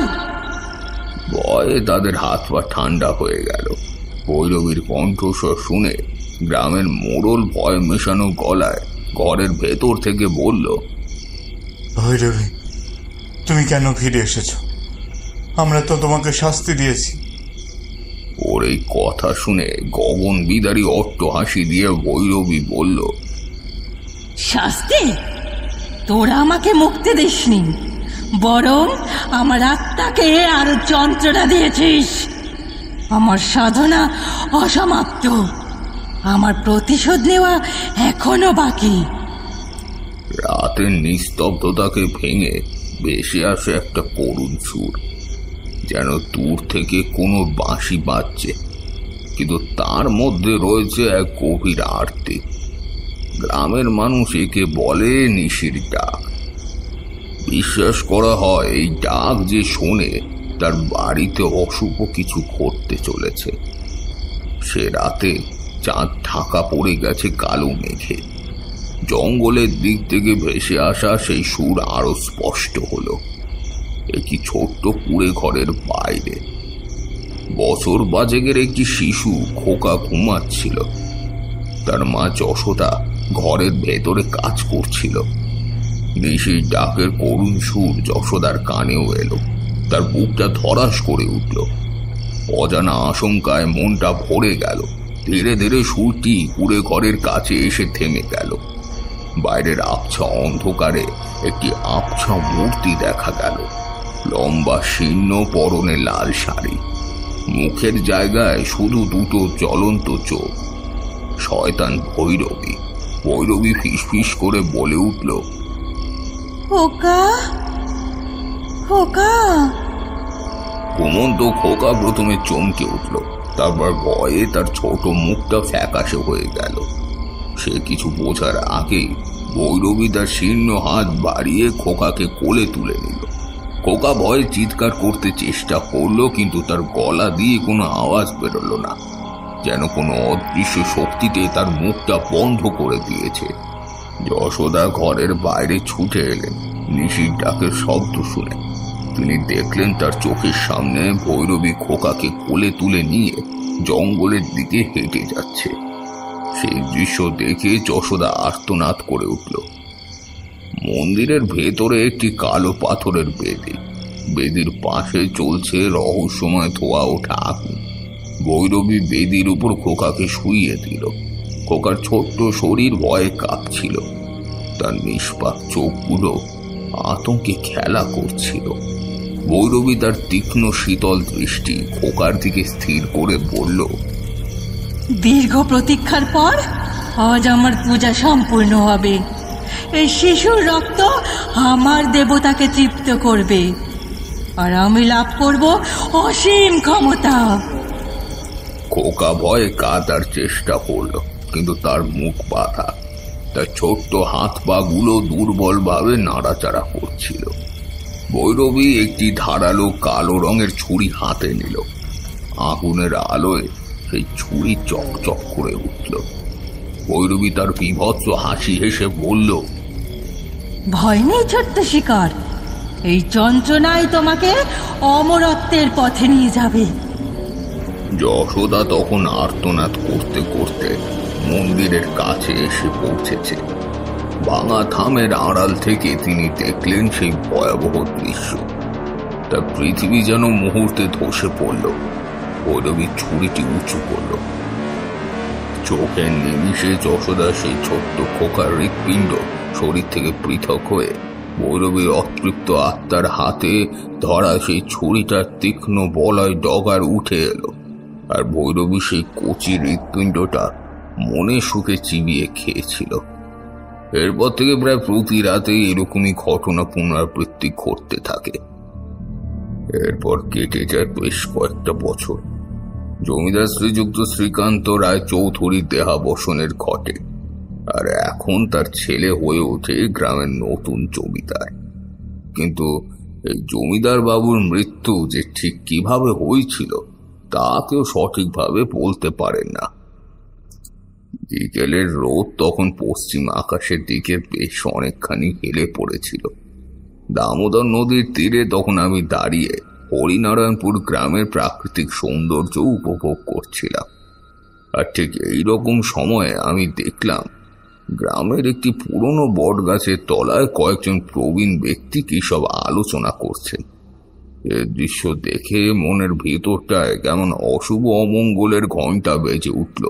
ভয়ে তাদের হাত পা ঠান্ডা হয়ে গেল। ভৈরবীর কণ্ঠস্বর শুনে গ্রামের মোড়ল ভয় মেশানো গলায় ঘরের ভেতর থেকে বলল, ভৈরবী, তুমি কেন ফিরে এসেছ? আমরা তো তোমাকে শাস্তি দিয়েছি। ওর এই কথা শুনে গগন বিদারী অট্ট হাসি দিয়ে ভৈরবী বলল, শাস্তি? তোরা আমাকে মুক্তি দিসনি, বরং আমার আত্মাকে আরো যন্ত্রণা দিয়েছিস। আমার সাধনা অসমাপ্ত, আমার প্রতিশোধ নেওয়া এখনো বাকি। রাতের নিস্তব্ধতাকে ভেঙে ভেসে আসে একটা করুণ সুর, যেন দূর থেকে কোনো বাঁশি বাজছে, কিন্তু তার মধ্যে রয়েছে এক গভীর আরতি। গ্রামের মানুষ একে বলে নিশির ডাক। বিশ্বাস করা হয় এই ডাক যে শোনে তার বাড়িতে অশুভ কিছু ঘটতে চলেছে। সে রাতে চাঁদ ঢাকা পড়ে গেছে কালো মেঘে। জঙ্গলের দিক থেকে ভেসে আসা সেই সুর আরো স্পষ্ট হলো। একটি ছোট্ট কুড়ে ঘরের বাইরে বছর বাজেকের একটি শিশু খোকা ঘুমাচ্ছিল। তার মা যশোদা ঘরের ভেতরে কাজ করছিল। নিশির ডাকের করুণ সুর যশোদার কানেও এলো। তার বুকটা ধরাস করে উঠল। অজানা আশঙ্কায় মনটা ভরে গেল। ধীরে ধীরে সুরটি কুড়ে ঘরের কাছে এসে থেমে গেল। বাইরের আবছা অন্ধকারে একটি আবছা মূর্তি দেখা গেল। লম্বা শীর্ণ, পরনে লাল শাড়ি, মুখের জায়গায় শুধু দুটো জ্বলন্ত চোখ। শয়তান ভৈরবী। ভৈরবী ফিসফিস করে বলে উঠল, খোকা, খোকা। ঘুমন্ত খোকা প্রথমে চমকে উঠল, তারপর ভয়ে তার ছোট মুখটা ফ্যাকাশে হয়ে গেল। সে কিছু বোঝার আগেই ভৈরবী তার শীর্ণ হাত বাড়িয়ে খোকাকে কোলে তুলে নিল। খোকা ভয়ে চিৎকার করতে চেষ্টা করলো, কিন্তু তার গলা দিয়ে কোনো আওয়াজ বেরোলো না, যেন কোনো অদৃশ্য শক্তিতে তার মুখটা বন্ধ করে দিয়েছে। যশোদা ঘরের বাইরে ছুটে এলেন নিশির ডাকের শব্দ শুনে। তিনি দেখলেন তার চোখের সামনে ভৈরবী খোকাকে কোলে তুলে নিয়ে জঙ্গলের দিকে হেঁটে যাচ্ছে। সেই দৃশ্য দেখে যশোদা আর্তনাদ করে উঠল। মন্দিরের ভেতরে একটি কালো পাথরের বেদি। বেদির পাশে চলছে রহস্যময় ধোয়া ওঠা আগুন। ভৈরবী বেদির উপর খোকাকে শুইয়ে দিল। খোকার ছোট্ট শরীর ভয়ে কাঁপছিল। তার নিষ্পাপ চোখগুলো আতঙ্কে খেলা করছিল। ভৈরবী তার তীক্ষ্ণ শীতল দৃষ্টি খোকার দিকে স্থির করে বলল, দীর্ঘ প্রতীক্ষার পর আজ আমার পূজা সম্পূর্ণ হবে। এই শিশুর রক্ত আমার দেবতাকে তৃপ্ত করবে, আর আমি লাভ করব অসীম ক্ষমতা। খোকা ভয়ে কাঁদার চেষ্টা করলো, কিন্তু তার মুখ বাঁধা। তার ছোট্ট হাত পা গুলো দুর্বলভাবে নাড়াচাড়া করছিল। ভৈরবী একটি ধারালো কালো রঙের ছুরি হাতে নিল। আগুনের আলোয় সেই ছুরি চকচক করে উঠল। ভৈরবী তার বিভৎস হাসি হেসে বলল, ভয় নেই ছোট্ট শিকার, এই যন্ত্রণাই তোমাকে অমরত্বের পথে নিয়ে যাবে। যশোদা তখন আর্তনাদ করতে করতে মন্দিরের কাছে এসে পৌঁছেছে। ভাঙা থামের আড়াল থেকে তিনি দেখলেন সেই ভয়াবহ দৃশ্য। তার পৃথিবী যেন মুহূর্তে ধসে পড়ল। ভৈরবী ছুরিটি উঁচু করল। চোখের নিমিষে যশোদা সেই ছোট্ট খোকার হৃৎপিণ্ড শরীর থেকে পৃথক হয়ে ভৈরবীর অতৃপ্ত আত্মার হাতে ধরা সেই ছুরিটার তীক্ষ্ণ বলয় ডগার উঠে এলো। আর ভৈরবী সেই কচি হৃৎপিণ্ডটা মনে সুখে চিবিয়ে খেয়েছিল। এরপর থেকে প্রায় প্রতি রাতে এরকমই ঘটনা পুনরাবৃত্তি ঘটতে থাকে। এরপর কেটে যায় বেশ কয়েকটা বছর। জমিদার শ্রীযুক্ত শ্রীকান্ত রায় চৌধুরীর দেহাবসানের ঘটে, আর এখন তার ছেলে হয়ে ওঠে গ্রামের নতুন জমিদার। কিন্তু এই জমিদার বাবুর মৃত্যু যে ঠিক কিভাবে হয়েছিল তা কেউ সঠিকভাবে বলতে পারেন না। বিকেলের রোদ তখন পশ্চিম আকাশের দিকে বেশ অনেকখানি হেলে পড়েছিল। দামোদর নদীর তীরে তখন আমি দাঁড়িয়ে হরিনারায়ণপুর গ্রামের প্রাকৃতিক সৌন্দর্য উপভোগ করছিলাম। আর ঠিক এইরকম সময়ে আমি দেখলাম গ্রামের একটি পুরনো বট গাছের তলায় কয়েকজন প্রবীণ ব্যক্তি কি সব আলোচনা করছেন। এ দৃশ্য দেখে মনের ভেতরটায় কেমন অশুভ অমঙ্গলের ঘণ্টা বেজে উঠল।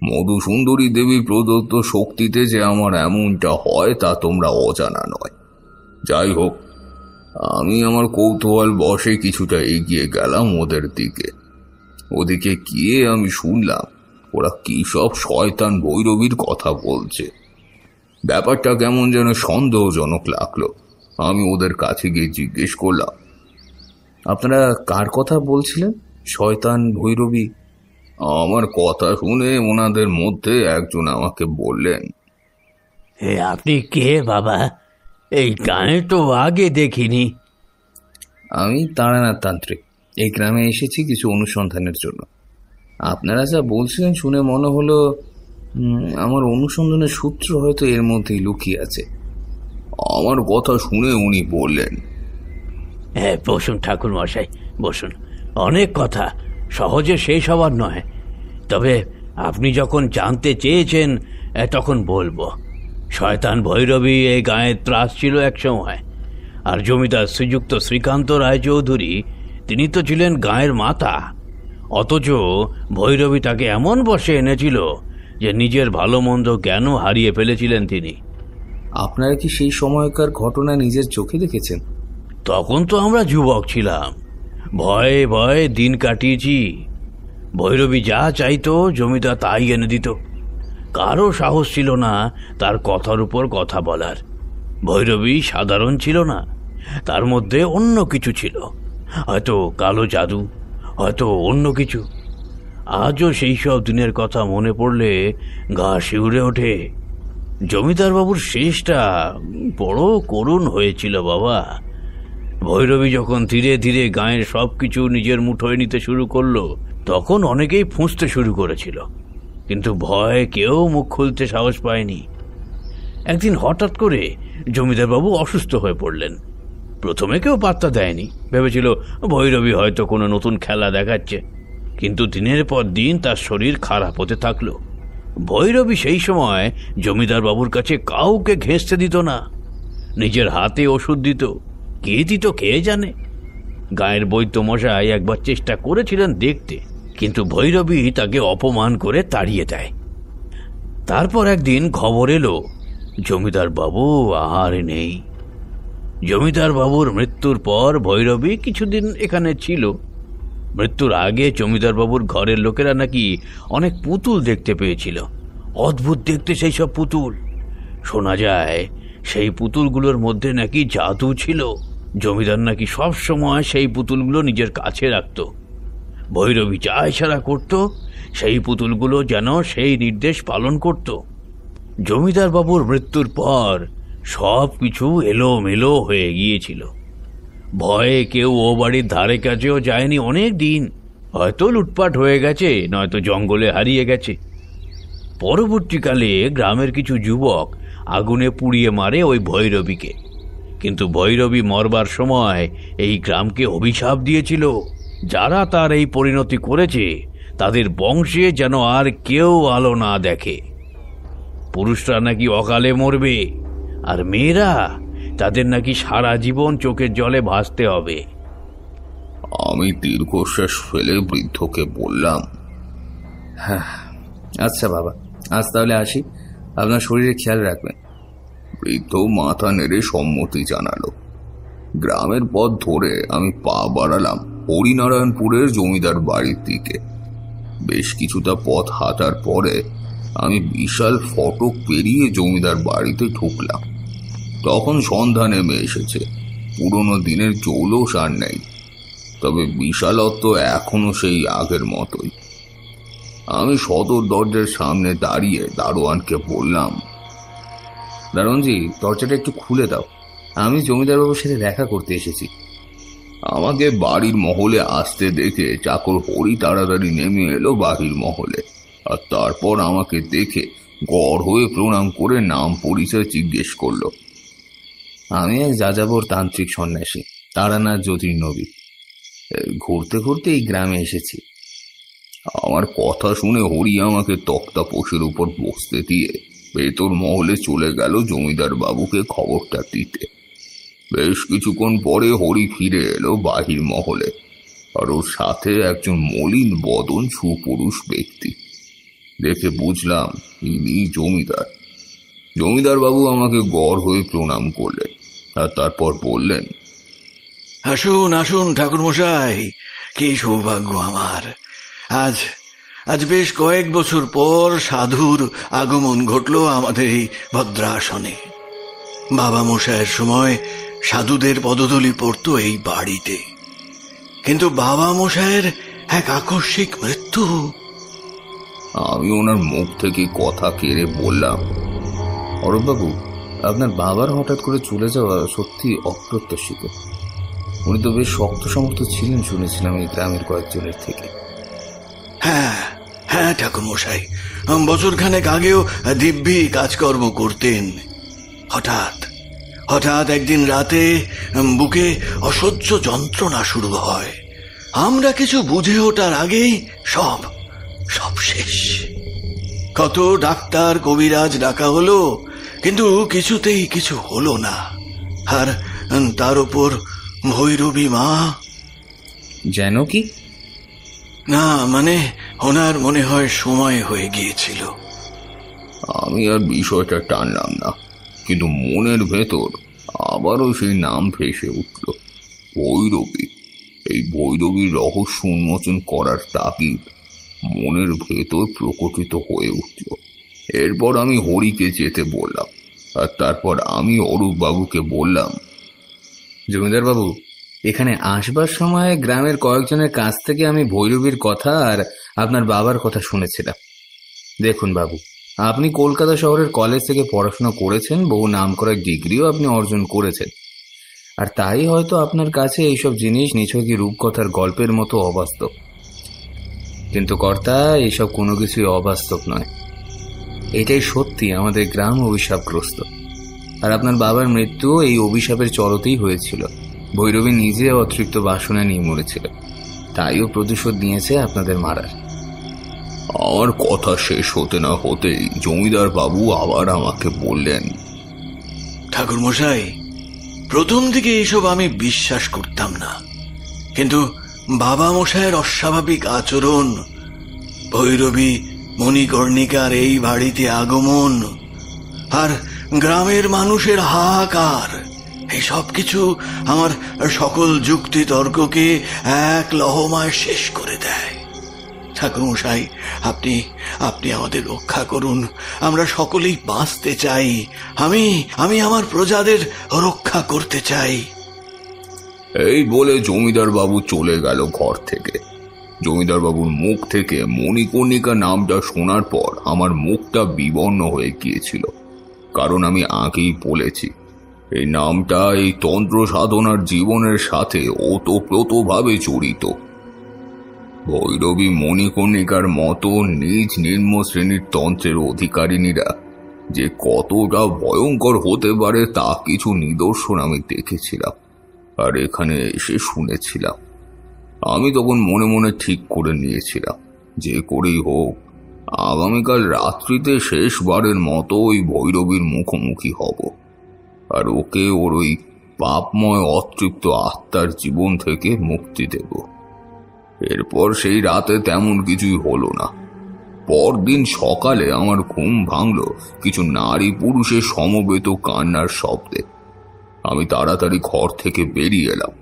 মধুসুন্দরী দেবী প্রদত্ত শক্তিতে যে আমার এমনটা হয় তা তোমরা অজানা নয়। যাই হোক, আমি আমার কৌতূহল বশে কিছুটা এগিয়ে গেলাম ওদের দিকে। ওদিকে গিয়ে আমি শুনলাম ওরা কি সব শয়তান ভৈরবীর কথা বলছে। ব্যাপারটা কেমন যেন সন্দেহজনক লাগলো। আমি ওদের কাছে গিয়ে জিজ্ঞেস করলাম, আপনারা কার কথা বলছিলেন? শয়তান ভৈরবী? আমার কথা শুনে ওনাদের মধ্যে একজন আমাকে বললেন, আপনি কে বাবা? এই গায়ে তো আগে দেখিনি। আমি তারানাথ তান্ত্রিক। এই গ্রামে এসেছি কিছু অনুসন্ধানের জন্য। আপনারা যা বলছিলেন শুনে মনে হলো আমার অনুসন্ধানের সূত্র হয়তো এর মধ্যেই লুকিয়ে আছে। আমার কথা শুনে উনি বললেন, বসুন ঠাকুর মশাই, বসুন। অনেক কথা সহজে শেষ হওয়ার নয়, তবে আপনি যখন জানতে চেয়েছেন তখন বলবো। শয়তান ভৈরবী এই গায়ের ত্রাস ছিল এক সময়, আর জমিদার শ্রীযুক্ত শ্রীকান্ত রায়চৌধুরী তিনি তো ছিলেন গায়ের মাতা। অথচ ভৈরবী তাকে এমন বশে এনেছিল যে নিজের ভালো মন্দ জ্ঞানও হারিয়ে ফেলেছিলেন তিনি। আপনারা কি সেই সময়কার ঘটনা নিজের চোখে দেখেছেন? তখন তো আমরা যুবক ছিলাম, ভয়ে ভয়ে দিন কাটিয়েছি। ভৈরবী যা চাইতো জমিদার তাই এনে দিত। কারো সাহস ছিল না তার কথার উপর কথা বলার। ভৈরবী সাধারণ ছিল না, তার মধ্যে অন্য কিছু ছিল, হয়তো কালো জাদু, হয়তো অন্য কিছু। আজও সেই সব দিনের কথা মনে পড়লে গা শিউরে ওঠে। জমিদার বাবুর শেষটা বড় করুণ হয়েছিল বাবা। ভৈরবী যখন ধীরে ধীরে গায়ের সব কিছু নিজের মুঠোয় নিতে শুরু করলো, তখন অনেকেই ফুঁসতে শুরু করেছিল, কিন্তু ভয়ে কেউ মুখ খুলতে সাহস পায়নি। একদিন হঠাৎ করে জমিদার বাবু অসুস্থ হয়ে পড়লেন। প্রথমে কেউ পাত্তা দেয়নি, ভেবেছিল ভৈরবী হয়তো কোনো নতুন খেলা দেখাচ্ছে, কিন্তু দিনের পর দিন তার শরীর খারাপ হতে থাকলো। ভৈরবী সেই সময় জমিদার বাবুর কাছে কাউকে ঘেঁষতে দিত না, নিজের হাতে ওষুধ দিত। কে দিত কে জানে। গায়ের বৈদ্য মশাই একবার চেষ্টা করেছিলেন দেখতে, কিন্তু ভৈরবী তাকে অপমান করে তাড়িয়ে দেয়। তারপর একদিন খবর এলো জমিদার বাবু আর নেই। জমিদার বাবুর মৃত্যুর পর ভৈরবী কিছুদিন এখানে ছিল। মৃত্যুর আগে জমিদার বাবুর ঘরের লোকেরা নাকি অনেক পুতুল দেখতে পেয়েছিল। অদ্ভুত দেখতে সেই সব পুতুল। শোনা যায় সেই পুতুলগুলোর মধ্যে নাকি জাদু ছিল। জমিদার নাকি সব সময় সেই পুতুলগুলো নিজের কাছে রাখত। ভৈরবী যা ইশারা করত সেই পুতুলগুলো যেন সেই নির্দেশ পালন করত। জমিদার বাবুর মৃত্যুর পর সব কিছু এলোমেলো হয়ে গিয়েছিল। ভয়ে কেউ ও বাড়ির ধারে কাছেও যায়নি অনেক দিন। হয়তো লুটপাট হয়ে গেছে, নয়তো জঙ্গলে হারিয়ে গেছে। পরবর্তীকালে গ্রামের কিছু যুবক আগুনে পুড়িয়ে মারে ওই ভৈরবীকে, কিন্তু ভৈরবী মরবার সময় এই গ্রামকে অভিশাপ দিয়েছিল, যারা তার এই পরিণতি করেছে তাদের বংশে যেন আর কেউ আলো না দেখে। পুরুষরা নাকি অকালে মরবে, আর মেয়েরা তাদের নাকি সারা জীবন চোখের জলে ভাসতে হবে। আমি দীর্ঘশ্বাস ফেলে বৃদ্ধকে বললাম, হ্যাঁ আচ্ছা বাবা, আজ তাহলে আসি। আপনার শরীরে খেয়াল রাখবেন। বৃদ্ধ মাথা নেড়ে সম্মতি জানালো। গ্রামের পথ ধরে আমি পা বাড়ালাম হরিনারায়ণপুরের জমিদার বাড়ির দিকে। বেশ কিছুটা পথ হাঁটার পরে আমি বিশাল ফটক পেরিয়ে জমিদার বাড়িতে ঢুকলাম। তখন সন্ধ্যা নেমে এসেছে। পুরনো দিনের জৌলস আর নেই, তবে বিশালত্ব এখনো সেই আগের মতোই। আমি সদর দরজার সামনে দাঁড়িয়ে দারোয়ানকে বললাম, দারোয়ানজি, দরজাটা একটু খুলে দাও, আমি জমিদার বাবুর সাথে দেখা করতে এসেছি। আমাকে বাড়ির মহলে আসতে দেখে চাকর হরি তাড়াতাড়ি নেমে এলো বাহির মহলে, আর তারপর আমাকে দেখে গড় হয়ে প্রণাম করে নাম পরিচয় জিজ্ঞেস করলো। আমি এক যাযাবর তান্ত্রিক সন্ন্যাসী, তারানাথ জ্যোতির্নবী। ঘুরতে ঘুরতে এই গ্রামে এসেছি। আমার কথা শুনে হরি আমাকে তক্তাপোষের উপর বসতে দিয়ে ভেতর মহলে চলে গেল জমিদার বাবুকে খবরটা দিতে। বেশ কিছুক্ষণ পরে হরি ফিরে এলো বাহির মহলে, আর ওর সাথে একজন মলিন বদন সুপুরুষ ব্যক্তি। দেখে বুঝলাম ইনি জমিদার। জমিদার বাবু আমাকে গড় হয়ে প্রণাম করলেন আর তারপর বললেন, আসুন আসুন ঠাকুরমশাই, কি সৌভাগ্য আমার। আজ আজ বেশ কয়েক বছর পর সাধুর আগমন ঘটল আমাদের এই ভদ্রাসনে। বাবা মশাইয়ের সময় সাধুদের পদধূলি পড়তো এই বাড়িতে, কিন্তু বাবা মশাইয়ের এক আকস্মিক মৃত্যু। আমি ওনার মুখ থেকে কথা কেড়ে বললাম, অরূপবাবু, আপনার বাবার হঠাৎ করে চলে যাওয়া সত্যি অপ্রত্যাশিত। উনি তো বেশ শক্ত সমর্থ ছিলেন শুনেছিলাম এই গ্রামের কয়েকজনের থেকে। হ্যাঁ হ্যাঁ ঠাকুরমশাই, বছরখানেক আগেও দিব্যি কাজকর্ম করতেন। হঠাৎ হঠাৎ একদিন রাতে বুকে অসহ্য যন্ত্রণা শুরু হয়। আমরা কিছু বুঝে ওঠার আগেই সব সব শেষ। কত ডাক্তার কবিরাজ ডাকা হলো, কিন্তু কিছুতেই কিছু হলো না। আর তার উপর ভৈরবী মা। যেন কি? না মানে ওনার মনে হয় সময় হয়ে গিয়েছিল। আমি আর বিষয়টা টানলাম না, কিন্তু মনের ভেতর আবারও সেই নাম ভেসে উঠল, ভৈরবী। এই ভৈরবীর রহস্য উন্মোচন করার তাগিদ মনের ভেতর প্রকটিত হয়ে উঠল। এরপর আমি হরিকে যেতে বললাম, আর তারপর আমি অরূপ বাবুকে বললাম, জমিদার বাবু, এখানে আসবার সময় গ্রামের কয়েকজনের কাছ থেকে আমি ভৈরবীর কথা আর আপনার বাবার কথা শুনেছিলাম। দেখুন বাবু, আপনি কলকাতা শহরের কলেজ থেকে পড়াশোনা করেছেন, বহু নামকরা ডিগ্রিও আপনি অর্জন করেছেন, আর তাই হয়তো আপনার কাছে এইসব জিনিস নিছকই রূপকথার গল্পের মতো অবাস্তব। কিন্তু কর্তা, এইসব কোনো কিছুই অবাস্তব নয়। এটাই সত্যি, আমাদের গ্রাম অভিশাপগ্রস্ত, আর আপনার বাবার মৃত্যু এই অভিশাপের চরতেই হয়েছিল। ভৈরবী নিজে অতৃপ্ত বাসনা নিয়ে মরেছিল, তাইও প্রতিশোধ নিয়েছে আপনাদের মারার। আমার কথা শেষ হতে না হতেই জমিদার বাবু আবার আমাকে বললেন, ঠাকুরমশাই, প্রথম দিকে এইসব আমি বিশ্বাস করতাম না, কিন্তু বাবা মশাইয়ের অস্বাভাবিক আচরণ, ভৈরবী মণিকর্ণিকার এই বাড়িতে আগমন, আর গ্রামের মানুষের হাহাকার, এই সব কিছু আমার সকল যুক্তি তর্ককে এক লহমায় শেষ করে দেয়। ঠাকুরমশাই, আপনি আপনি আমাদের রক্ষা করুন। আমরা সকলেই বাঁচতে চাই। আমি আমার প্রজাদের রক্ষা করতে চাই। এই বলে জমিদার বাবু চলে গেল ঘর থেকে। জমিদার বাবুর মুখ থেকে মণিকর্ণিকা নামটা শোনার পর আমার মুখটা বিবর্ণ হয়ে গিয়েছিল, কারণ আমি আগেই বলেছি এই নামটা এই তন্ত্র সাধনার জীবনের সাথে ওতপ্রোতভাবে জড়িত। ভৈরবী মণিকর্ণিকার মতো নিজ নিম্ন শ্রেণীর তন্ত্রের অধিকারিণীরা যে কতটা ভয়ঙ্কর হতে পারে তা কিছু নিদর্শন আমি দেখেছিলাম আর এখানে এসে শুনেছিলাম। আমি তখন মনে মনে ঠিক করে নিয়েছিলাম, যে করেই হোক আগামীকাল রাত্রিতে শেষবারের মতো ওই ভৈরবীর মুখোমুখি হব, আর ওকে ওর ওই পাপময় অতৃপ্ত আত্মার জীবন থেকে মুক্তি দেব। এরপর সেই রাতে তেমন কিছুই হলো না। পরদিন সকালে আমার ঘুম ভাঙল কিছু নারী পুরুষের সমবেত কান্নার শব্দে। আমি তাড়াতাড়ি ঘর থেকে বেরিয়ে এলাম,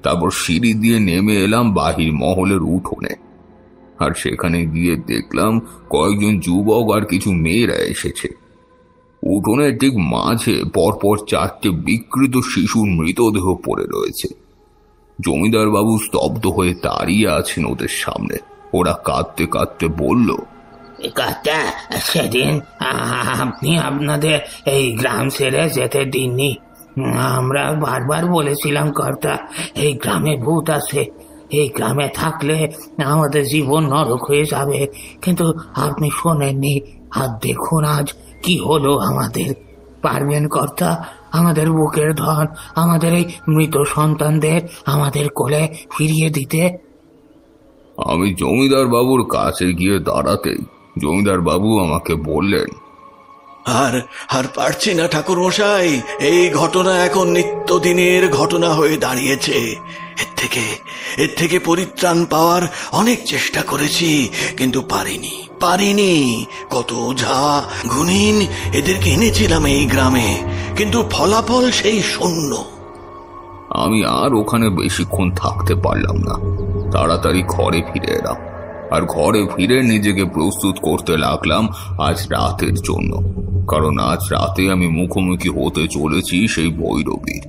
তারপর সিঁড়ি দিয়ে নেমে এলাম বাহির মহলের উঠোনে, আর সেখানে গিয়ে দেখলাম কয়েকজন যুবক আর কিছু মেয়েরা এসেছে। উঠোনের ঠিক মাঝে পরপর 4টে বিকৃত শিশুর মৃতদেহ পড়ে রয়েছে। জমিদার বাবু স্তব্ধ হয়ে দাঁড়িয়ে আছেন ওদের সামনে। ওরা কাঁদতে কাঁদতে বলল, কর্তা, সেদিন আপনি আপনাদের এই গ্রাম ছেড়ে যেতে দিননি। আমরা বারবার বলেছিলাম কর্তা, এই গ্রামে ভূত আছে, এই গ্রামে থাকলে আমাদের জীবন নরক হয়ে যাবে, কিন্তু আপনি শোনেননি। আর দেখুন আজ কি হলো আমাদের। পারবেন কর্তা আমাদের বুকের ধন, আমাদের এই মৃত সন্তানদের আমাদের কোলে ফিরিয়ে দিতে? আমি জমিদার বাবুর কাছে গিয়ে দাঁড়াতেই জমিদার বাবু আমাকে বললেন, আর পারছি না ঠাকুরমশাই, এই ঘটনা এখন নিত্যদিনের ঘটনা হয়ে দাঁড়িয়েছে। এর থেকে পরিত্রাণ পাওয়ার অনেক চেষ্টা করেছি, কিন্তু পারিনি। কত ওঝা গুণিন এদেরকে এনেছিলাম এই গ্রামে, কিন্তু ফলাফল সেই শূন্য। আমি আর ওখানে বেশিক্ষণ থাকতে পারলাম না, তাড়াতাড়ি ঘরে ফিরে এলাম। আর ঘরে ফিরে নিজেকে প্রস্তুত করতে লাগলাম আজ রাতের জন্য, কারণ আজ রাতে আমি মুখোমুখি হতে চলেছি সেই ভৈরবীর।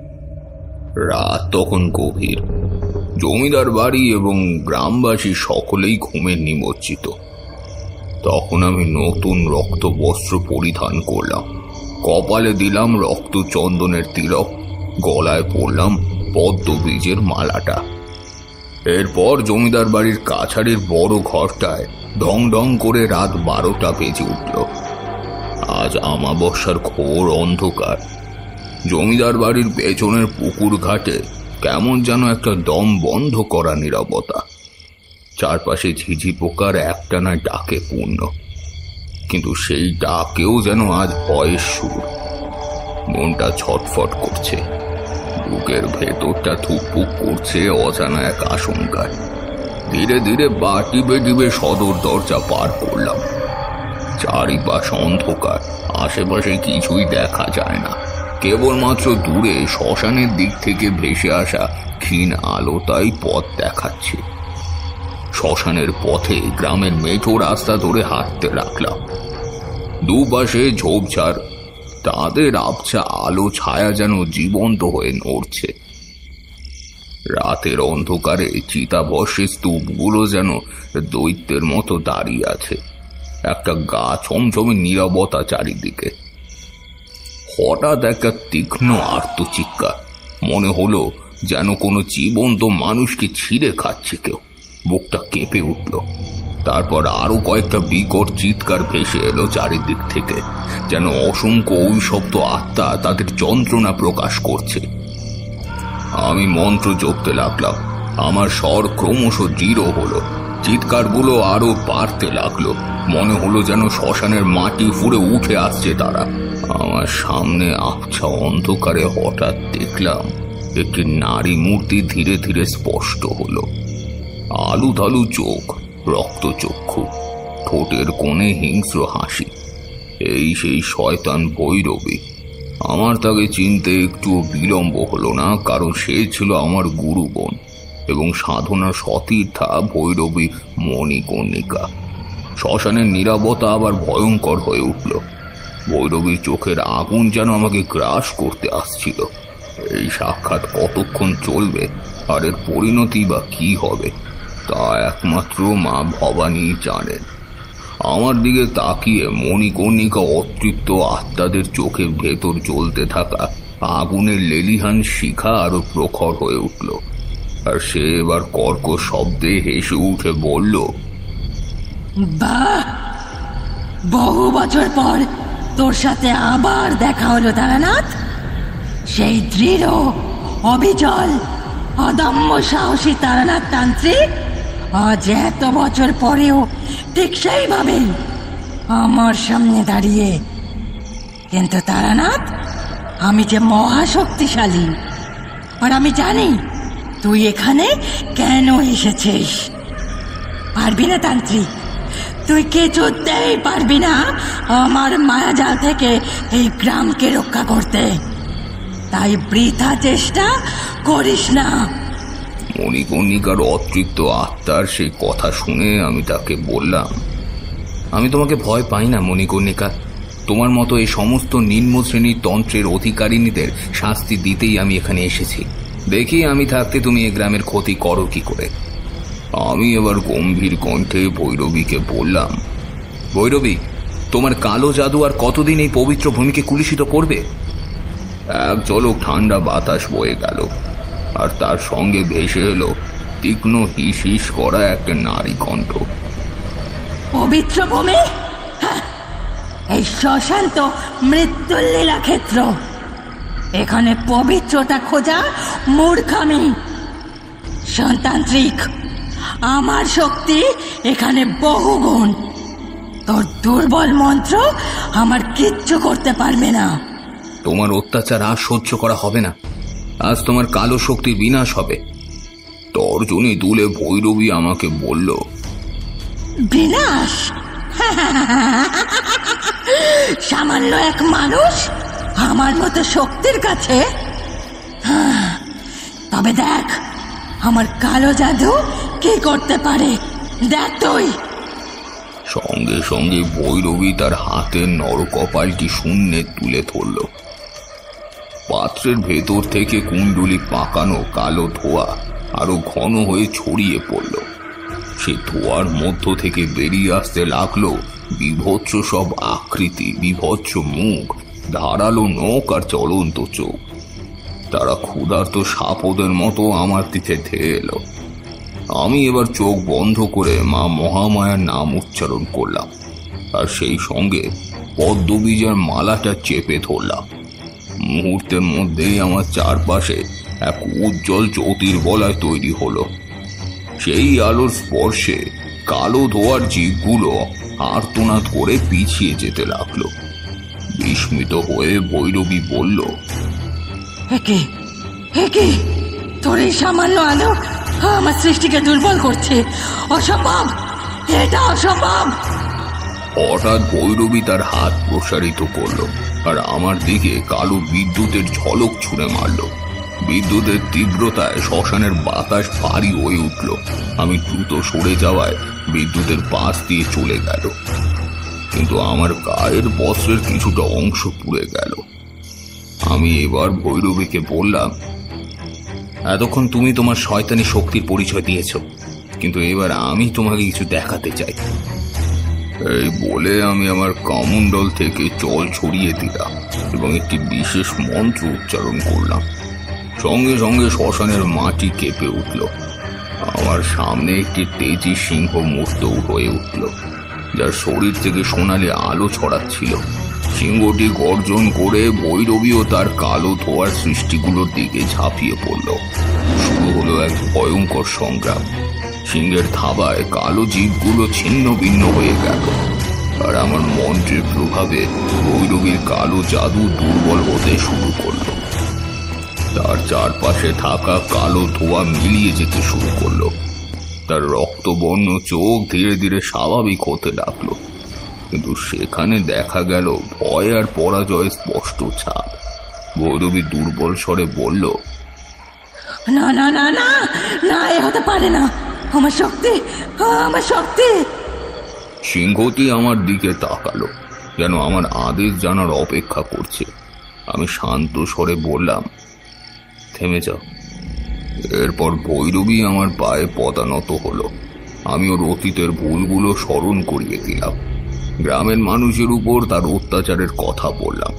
রাত তখন গভীর, জমিদার বাড়ি এবং গ্রামবাসী সকলেই ঘুমে নিমজ্জিত। তখন আমি নতুন রক্ত বস্ত্র পরিধান করলাম, কপালে দিলাম রক্ত চন্দনের তিলক, গলায় পরলাম পদ্ম বীজের মালাটা। এরপর জমিদার বাড়ির কাছারির বড় ঘরটায় ঢং ঢং করে রাত 12টা বেজে উঠল। আজ আমাবস্যার ঘোর অন্ধকার। জমিদার বাড়ির পেছনের পুকুর ঘাটে কেমন যেন একটা দম বন্ধ করা নীরবতা। চারপাশে ঝিঝি পোকার একটানা ডাকে পূর্ণ, কিন্তু সেই ডাকেও যেন আজ ভয়ের সুর। মনটা ছটফট করছে, বুকের ভেতরটা থুকপুক করছে অজানা এক আশঙ্কায়। ধীরে ধীরে পা টিপে টিপে সদর দরজা পার করলাম। চারিপাশ অন্ধকার, আশেপাশে কিছুই দেখা যায় না, কেবলমাত্র দূরে শ্মশানের দিক থেকে ভেসে আসা ক্ষীণ আলোটাই পথ দেখাচ্ছে। শ্মশানের পথে গ্রামের মেঠো রাস্তা ধরে হাঁটতে লাগলাম। দুপাশে ঝোপঝাড়, তাদের আবছা আলো ছায়া যেন জীবন্ত হয়ে নড়ছে। রাতের অন্ধকারে চিতাভস্মের স্তূপগুলো যেন দৈত্যের মতো দাঁড়িয়ে আছে, একটা গা ছমছমে নীরবতা চারিদিকে। হঠাৎ একটা তীক্ষ্ণ আর্তচিৎকার, মনে হলো যেন কোনো জীবন্ত মানুষকে ছিঁড়ে খাচ্ছে কেউ। বুকটা কেঁপে উঠল। তারপর আরো কয়েকটা বিকট চিৎকার ভেসে এলো চারিদিক থেকে, যেন অসংখ্য অভিশপ্ত আত্মা তাদের যন্ত্রণা প্রকাশ করছে। আমি মন্ত্র জপতে লাগলাম। আমার স্বর ক্রমশ দৃঢ় হলো, চিৎকারগুলো আরো বাড়তে লাগলো। মনে হলো যেন শ্মশানের মাটি ফুঁড়ে উঠে আসছে তারা। আমার সামনে আবছা অন্ধকারে হঠাৎ দেখলাম একটি নারী মূর্তি ধীরে ধীরে স্পষ্ট হলো। আলু ধালু চোখ, রক্তচক্ষু, ঠোঁটের কোণে হিংস্র হাসি। এই সেই শয়তান ভৈরবী। আমার তাকে চিনতে একটু বিলম্ব হলো না, কারণ সে ছিল আমার গুরু বোন এবং সাধনা সতীর্থা ভৈরবী মণিকর্ণিকা। শ্মশানের নীরবতা আবার ভয়ঙ্কর হয়ে উঠল। ভৈরবীর চোখের আগুন যেন আমাকে গ্রাস করতে আসছিল। এই সাক্ষাৎ কতক্ষণ চলবে আর এর পরিণতি বা কি হবে তা একমাত্র মা ভবানী জানেন। আমার দিকে তাকিয়ে মণিকর্ণিকা অতৃপ্ত আত্মাদের চোখের ভেতর জ্বলতে থাকা আগুনের লেলিহান শিখা আরো প্রখর হয়ে উঠল। আর সে এবার কর্কশ শব্দে হেসে উঠে বলল, বাহ, বহু বছর পর তোর সাথে আবার দেখা হলো তারানাথ। সেই দৃঢ়, অবিচল, অদম্য সাহসী তারানাথ তান্ত্রিক আজ এত বছর পরেও ঠিক সেইভাবে আমার সামনে দাঁড়িয়ে। কিন্তু তারানাথ, আমি যে মহাশক্তিশালী, আর আমি জানি তুই এখানে কেন এসেছিস। পারবি না তান্ত্রিক, তুই কিছুতেই পারবি না আমার মায়াজাল থেকে এই গ্রামকে রক্ষা করতে। তাই বৃথা চেষ্টা করিস না। মণিকর্ণিকার অতৃপ্ত আত্মার সেই কথা শুনে আমি তাকে বললাম, আমি তোমাকে ভয় পাই না মণিকর্ণিকা। তোমার মতো এই সমস্ত নিম্ন শ্রেণীর তন্ত্রের অধিকারিণীদের শাস্তি দিতেই আমি এখানে এসেছি। দেখি আমি থাকতে তুমি এই গ্রামের ক্ষতি করো কি করে। আমি এবার গম্ভীর কণ্ঠে ভৈরবীকে বললাম, ভৈরবী, তোমার কালো জাদু আর কতদিন এই পবিত্র ভূমিকে কুলুষিত করবে? এক ঝলক ঠান্ডা বাতাস বয়ে গেল, আর তার সঙ্গে ভেসে এলো তীক্ষ্ণ হিস হিস করা একটা নারী কণ্ঠ। পবিত্র ভূমি? এই শ্মশান তো মৃত্যুর লীলা ক্ষেত্র। এখানে পবিত্রতা খোঁজা মূর্খামি। সন্তান্ত্রিক, আমার শক্তি এখানে বহুগুণ। তোর দুর্বল মন্ত্র আমার কিচ্ছু করতে পারবে না। তোমার অত্যাচার আর সহ্য করা হবে না। আজ তোমার কালো শক্তির বিনাশ হবে। তর্জনী তুলে ভৈরবী আমাকে বলল, বিনাশ? সামান্য এক মানুষ আমার মতো শক্তির কাছে? তবে দেখ আমার কালো জাদু কি করতে পারে, দেখ তুই। সঙ্গে সঙ্গে ভৈরবী তার হাতের নরকপালটি শূন্যে তুলে ধরল। পাত্রের ভেতর থেকে কুণ্ডলি পাকানো কালো ধোঁয়া আরো ঘন হয়ে ছড়িয়ে পড়ল। সে ধোঁয়ার মধ্য থেকে বেরিয়ে আসতে লাগলো বিভৎস সব আকৃতি, বিভৎস মুখ, ধারালো নখ আর জ্বলন্ত চোখ। তারা ক্ষুধার্ত সাপদের মতো আমার দিকে ধেয়ে এলো। আমি এবার চোখ বন্ধ করে মা মহামায়ার নাম উচ্চারণ করলাম, আর সেই সঙ্গে পদ্মবীজের মালাটা চেপে ধরলাম। মুহূর্তের মধ্যেই আমার চারপাশে এক উজ্জ্বল জ্যোতির্বলয় তৈরি হলো। সেই আলোর স্পর্শে কালো ধোয়ার জীবগুলো আর্তনাদ করে পিছিয়ে যেতে লাগলো। বিস্মিত হয়ে ভৈরবী বলল, একে তোর এই সামান্য আলো আমার সৃষ্টিকে দুর্বল করছে। অসম্ভব, এটা অসম্ভব। হঠাৎ ভৈরবী তার হাত প্রসারিত করলো আর আমার দিকে কালো বিদ্যুতের ঝলক ছুঁড়ে মারল। বিদ্যুতের তীব্রতায় শ্মশানের বাতাস ভারী হয়ে উঠল। আমি দ্রুত সরে যাওয়ায় বিদ্যুতের পাশ দিয়ে চলে গেল, কিন্তু আমার গায়ের বস্ত্রের কিছুটা অংশ পুড়ে গেল। আমি এবার ভৈরবীকে বললাম, এতক্ষণ তুমি তোমার শয়তানি শক্তির পরিচয় দিয়েছ, কিন্তু এবার আমি তোমাকে কিছু দেখাতে চাই। এই বলে আমি আমার কামণ্ডল থেকে জল ছড়িয়ে দিলাম এবং একটি বিশেষ মন্ত্র উচ্চারণ করলাম। সঙ্গে সঙ্গে শ্মশানের মাটি কেঁপে উঠল। আমার সামনে একটি তেজি সিংহ মূর্ত হয়ে উঠল, যার শরীর থেকে সোনালি আলো ছড়াচ্ছিল। সিংহটি গর্জন করে ভৈরবী ও তার কালো ধোয়ার সৃষ্টিগুলোর দিকে ঝাঁপিয়ে পড়ল। শুরু হলো এক ভয়ঙ্কর সংগ্রাম। সিংহের থাবায় কালো জীবগুলো ছিন্ন ভিন্ন হয়ে গেল, আর আমার মন্ত্রের প্রভাবে ভৈরবীর কালো জাদু দুর্বল হতে শুরু করলো। তার চারপাশে থাকা কালো ধোঁয়া মিলিয়ে যেতে শুরু করলো। তার রক্তবর্ণ চোখ ধীরে ধীরে স্বাভাবিক হতে লাগলো, কিন্তু সেখানে দেখা গেল ভয় আর পরাজয় স্পষ্ট ছাপ। ভৈরবী দুর্বল স্বরে বলল, না না না না না, এ হতে পারে না। আমার শক্তি, আমার শক্তি। সিংহটি আমার দিকে তাকালো, যেন আমার আদেশ জানার অপেক্ষা করছে। আমি শান্ত স্বরে বললাম, থেমে যাও। এরপর ভৈরবী আমার পায়ে পদানত হলো। আমি ওর অতীতের ভুলগুলো স্মরণ করিয়ে দিলাম। গ্রামের মানুষের উপর তার অত্যাচারের কথা বললাম।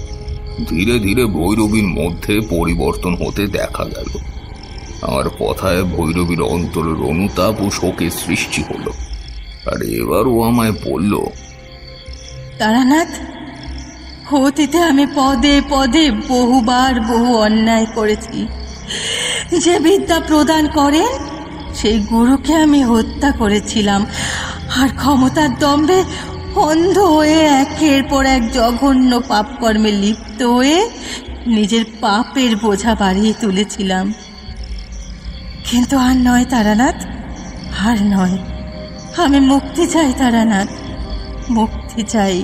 ধীরে ধীরে ভৈরবীর মধ্যে পরিবর্তন হতে দেখা গেল। আমার কথায় ভৈরবীর অন্তরের অনুতাপ ও শোকের সৃষ্টি হলো, আর এবার ও আমায় বলল, তারানাথ, অতীতে আমি পদে পদে বহুবার বহু অন্যায় করেছি। যে বিদ্যা প্রদান করেন সেই গুরুকে আমি হত্যা করেছিলাম, আর ক্ষমতার দম্ভে অন্ধ হয়ে একের পর এক জঘন্য পাপকর্মে লিপ্ত হয়ে নিজের পাপের বোঝা বাড়িয়ে তুলেছিলাম। কিন্তু আর নয় তারানাথ, আর নয়। আমি মুক্তি চাই তারানাথ, মুক্তি চাই।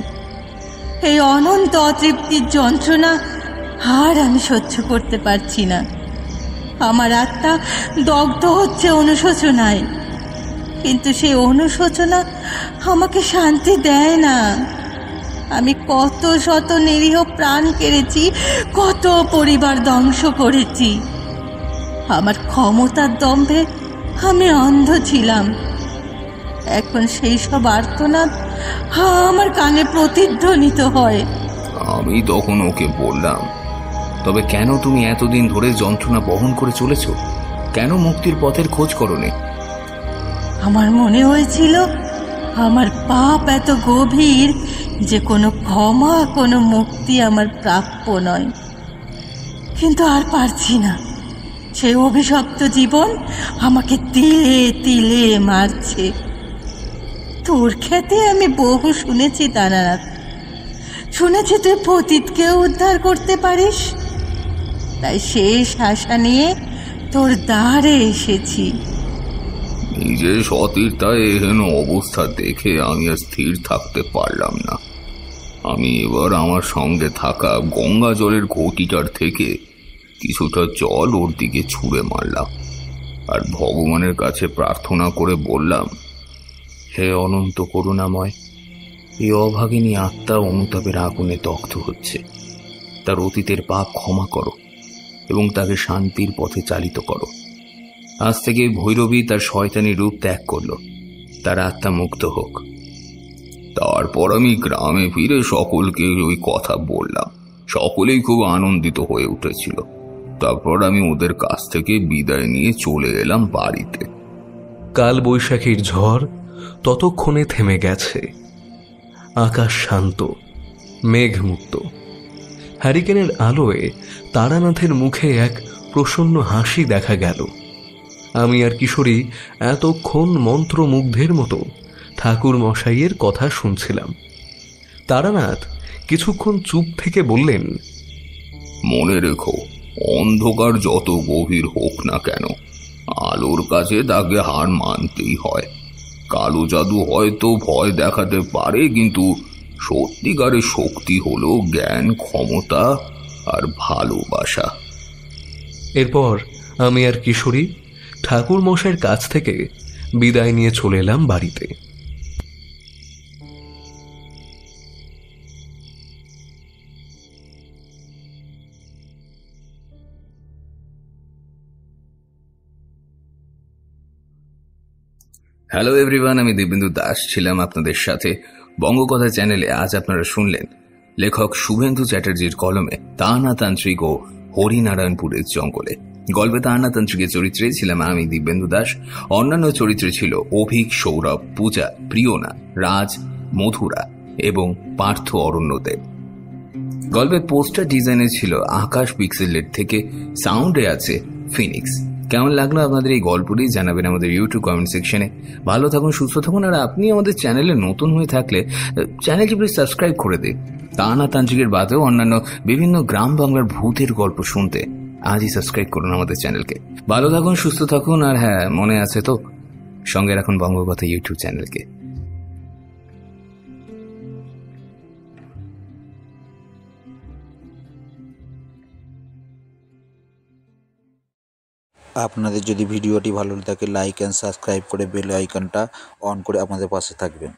এই অনন্ত অতৃপ্তির যন্ত্রণা আর আমি সহ্য করতে পারছি না। আমার আত্মা দগ্ধ হচ্ছে অনুশোচনায়, কিন্তু সেই অনুশোচনা আমাকে শান্তি দেয় না। আমি কত শত নিরীহ প্রাণ কেড়েছি, কত পরিবার ধ্বংস করেছি। আমার ক্ষমতার দম্ভে আমি অন্ধ ছিলাম। এখন সেই সব আর্তনাদ আমার কানে প্রতিধ্বনিত হয়। আমি তখন ওকে বললাম, তবে কেন তুমি এতদিন ধরে যন্ত্রণা বহন করে চলেছ? কেন মুক্তির পথের খোঁজ করোনি? আমার মনে হয়েছিল আমার পাপ এত গভীর যে কোনো ক্ষমা, কোনো মুক্তি আমার প্রাপ্য নয়। কিন্তু আর পারছি না। সেই অভিশপ্ত জীবন আমাকে তিলে তিলে মারছে। তোর খ্যাতি আমি বহু শুনেছি তারানাথ, শুনেছি তুই পতিতকেও উদ্ধার করতে পারিস। তাই শেষ আশা নিয়ে তোর দ্বারে এসেছি। নিজের সতীর্থায় এহেন অবস্থা দেখে আমি আর স্থির থাকতে পারলাম না। আমি এবার আমার সঙ্গে থাকা গঙ্গা জলের ঘটিটার থেকে কিছুটা জল ওর দিকে ছুঁড়ে মারলাম আর ভগবানের কাছে প্রার্থনা করে বললাম, হে অনন্ত করুণাময়, এই অভাগিনী আত্মা অনুতাপের আগুনে দগ্ধ হচ্ছে, তার অতীতের পাপ ক্ষমা করো এবং তাকে শান্তির পথে চালিত করো। আজ থেকে ভৈরবী তার শয়তানি রূপ ত্যাগ করল, তার আত্মা মুক্ত হোক। তারপর আমি গ্রামে ফিরে সকলকে ওই কথা বললাম। সকলেই খুব আনন্দিত হয়ে উঠেছিল। তারপর আমি ওদের কাছ থেকে বিদায় নিয়ে চলে এলাম বাড়িতে। কাল বৈশাখীর ঝড় ততক্ষণে থেমে গেছে। আকাশ শান্ত, মেঘমুক্ত। হ্যারিকেনের আলোয় তারানাথের মুখে এক প্রসন্ন হাসি দেখা গেল। আমি আর কিশোরী এতক্ষণ মন্ত্রমুগ্ধের মতো ঠাকুর মশাইয়ের কথা শুনছিলাম। তারানাথ কিছুক্ষণ চুপ থেকে বললেন, মনে রেখো, অন্ধকার যত গভীর হোক না কেন, আলোর কাছে তাকে হার মানতেই হয়। কালো জাদু হয়তো ভয় দেখাতে পারে, কিন্তু সত্যিকারের শক্তি হলো জ্ঞান, ক্ষমতা আর ভালোবাসা। এরপর আমি আর কিশোরী ঠাকুর মশাইয়ের কাছ থেকে বিদায় নিয়ে চলে এলাম বাড়িতে। হ্যালো এভরিওয়ান, আমি দিব্যেন্দু দাস ছিলাম আপনাদের সাথে। বঙ্গকথা চ্যানেলে আজ আপনারা শুনলেন লেখক শুভেন্দু চ্যাটার্জির কলমে তান্ত্রিক ও হরিনারায়ণপুরের জঙ্গলে। গল্পে তান্ত্রিকের চরিত্রে ছিলাম আমি দিব্যেন্দু দাস। অন্যান্য চরিত্রে ছিল অভিক, সৌরভ, পূজা, প্রিয়না, রাজ, মধুরা এবং পার্থ অরণ্যদেব। গল্পের পোস্টার ডিজাইনে ছিল আকাশ পিক্সেলের থেকে, সাউন্ডে আছে ফিনিক্স। কেমন লাগলো আপনাদের এই গল্পটি জানাবেন আমাদের ইউটিউব কমেন্ট সেকশনে। ভালো থাকুন, সুস্থ থাকুন। আর আপনি আমাদের চ্যানেলে নতুন হয়ে থাকলে চ্যানেলটি প্লিজ সাবস্ক্রাইব করে দিন। তান্ত্রিকের বাদেও অন্যান্য বিভিন্ন গ্রাম বাংলার ভূতের গল্প শুনতে আজই সাবস্ক্রাইব করুন আমাদের চ্যানেলকে। ভালো থাকুন, সুস্থ থাকুন। আর হ্যাঁ, মনে আছে তো, সঙ্গে রাখুন বঙ্গকথা ইউটিউব চ্যানেলকে। আপনাদের যদি ভিডিওটি ভালো লাগে লাইক অ্যান্ড সাবস্ক্রাইব করে বেল আইকনটা অন করে আমাদের পাশে থাকবেন।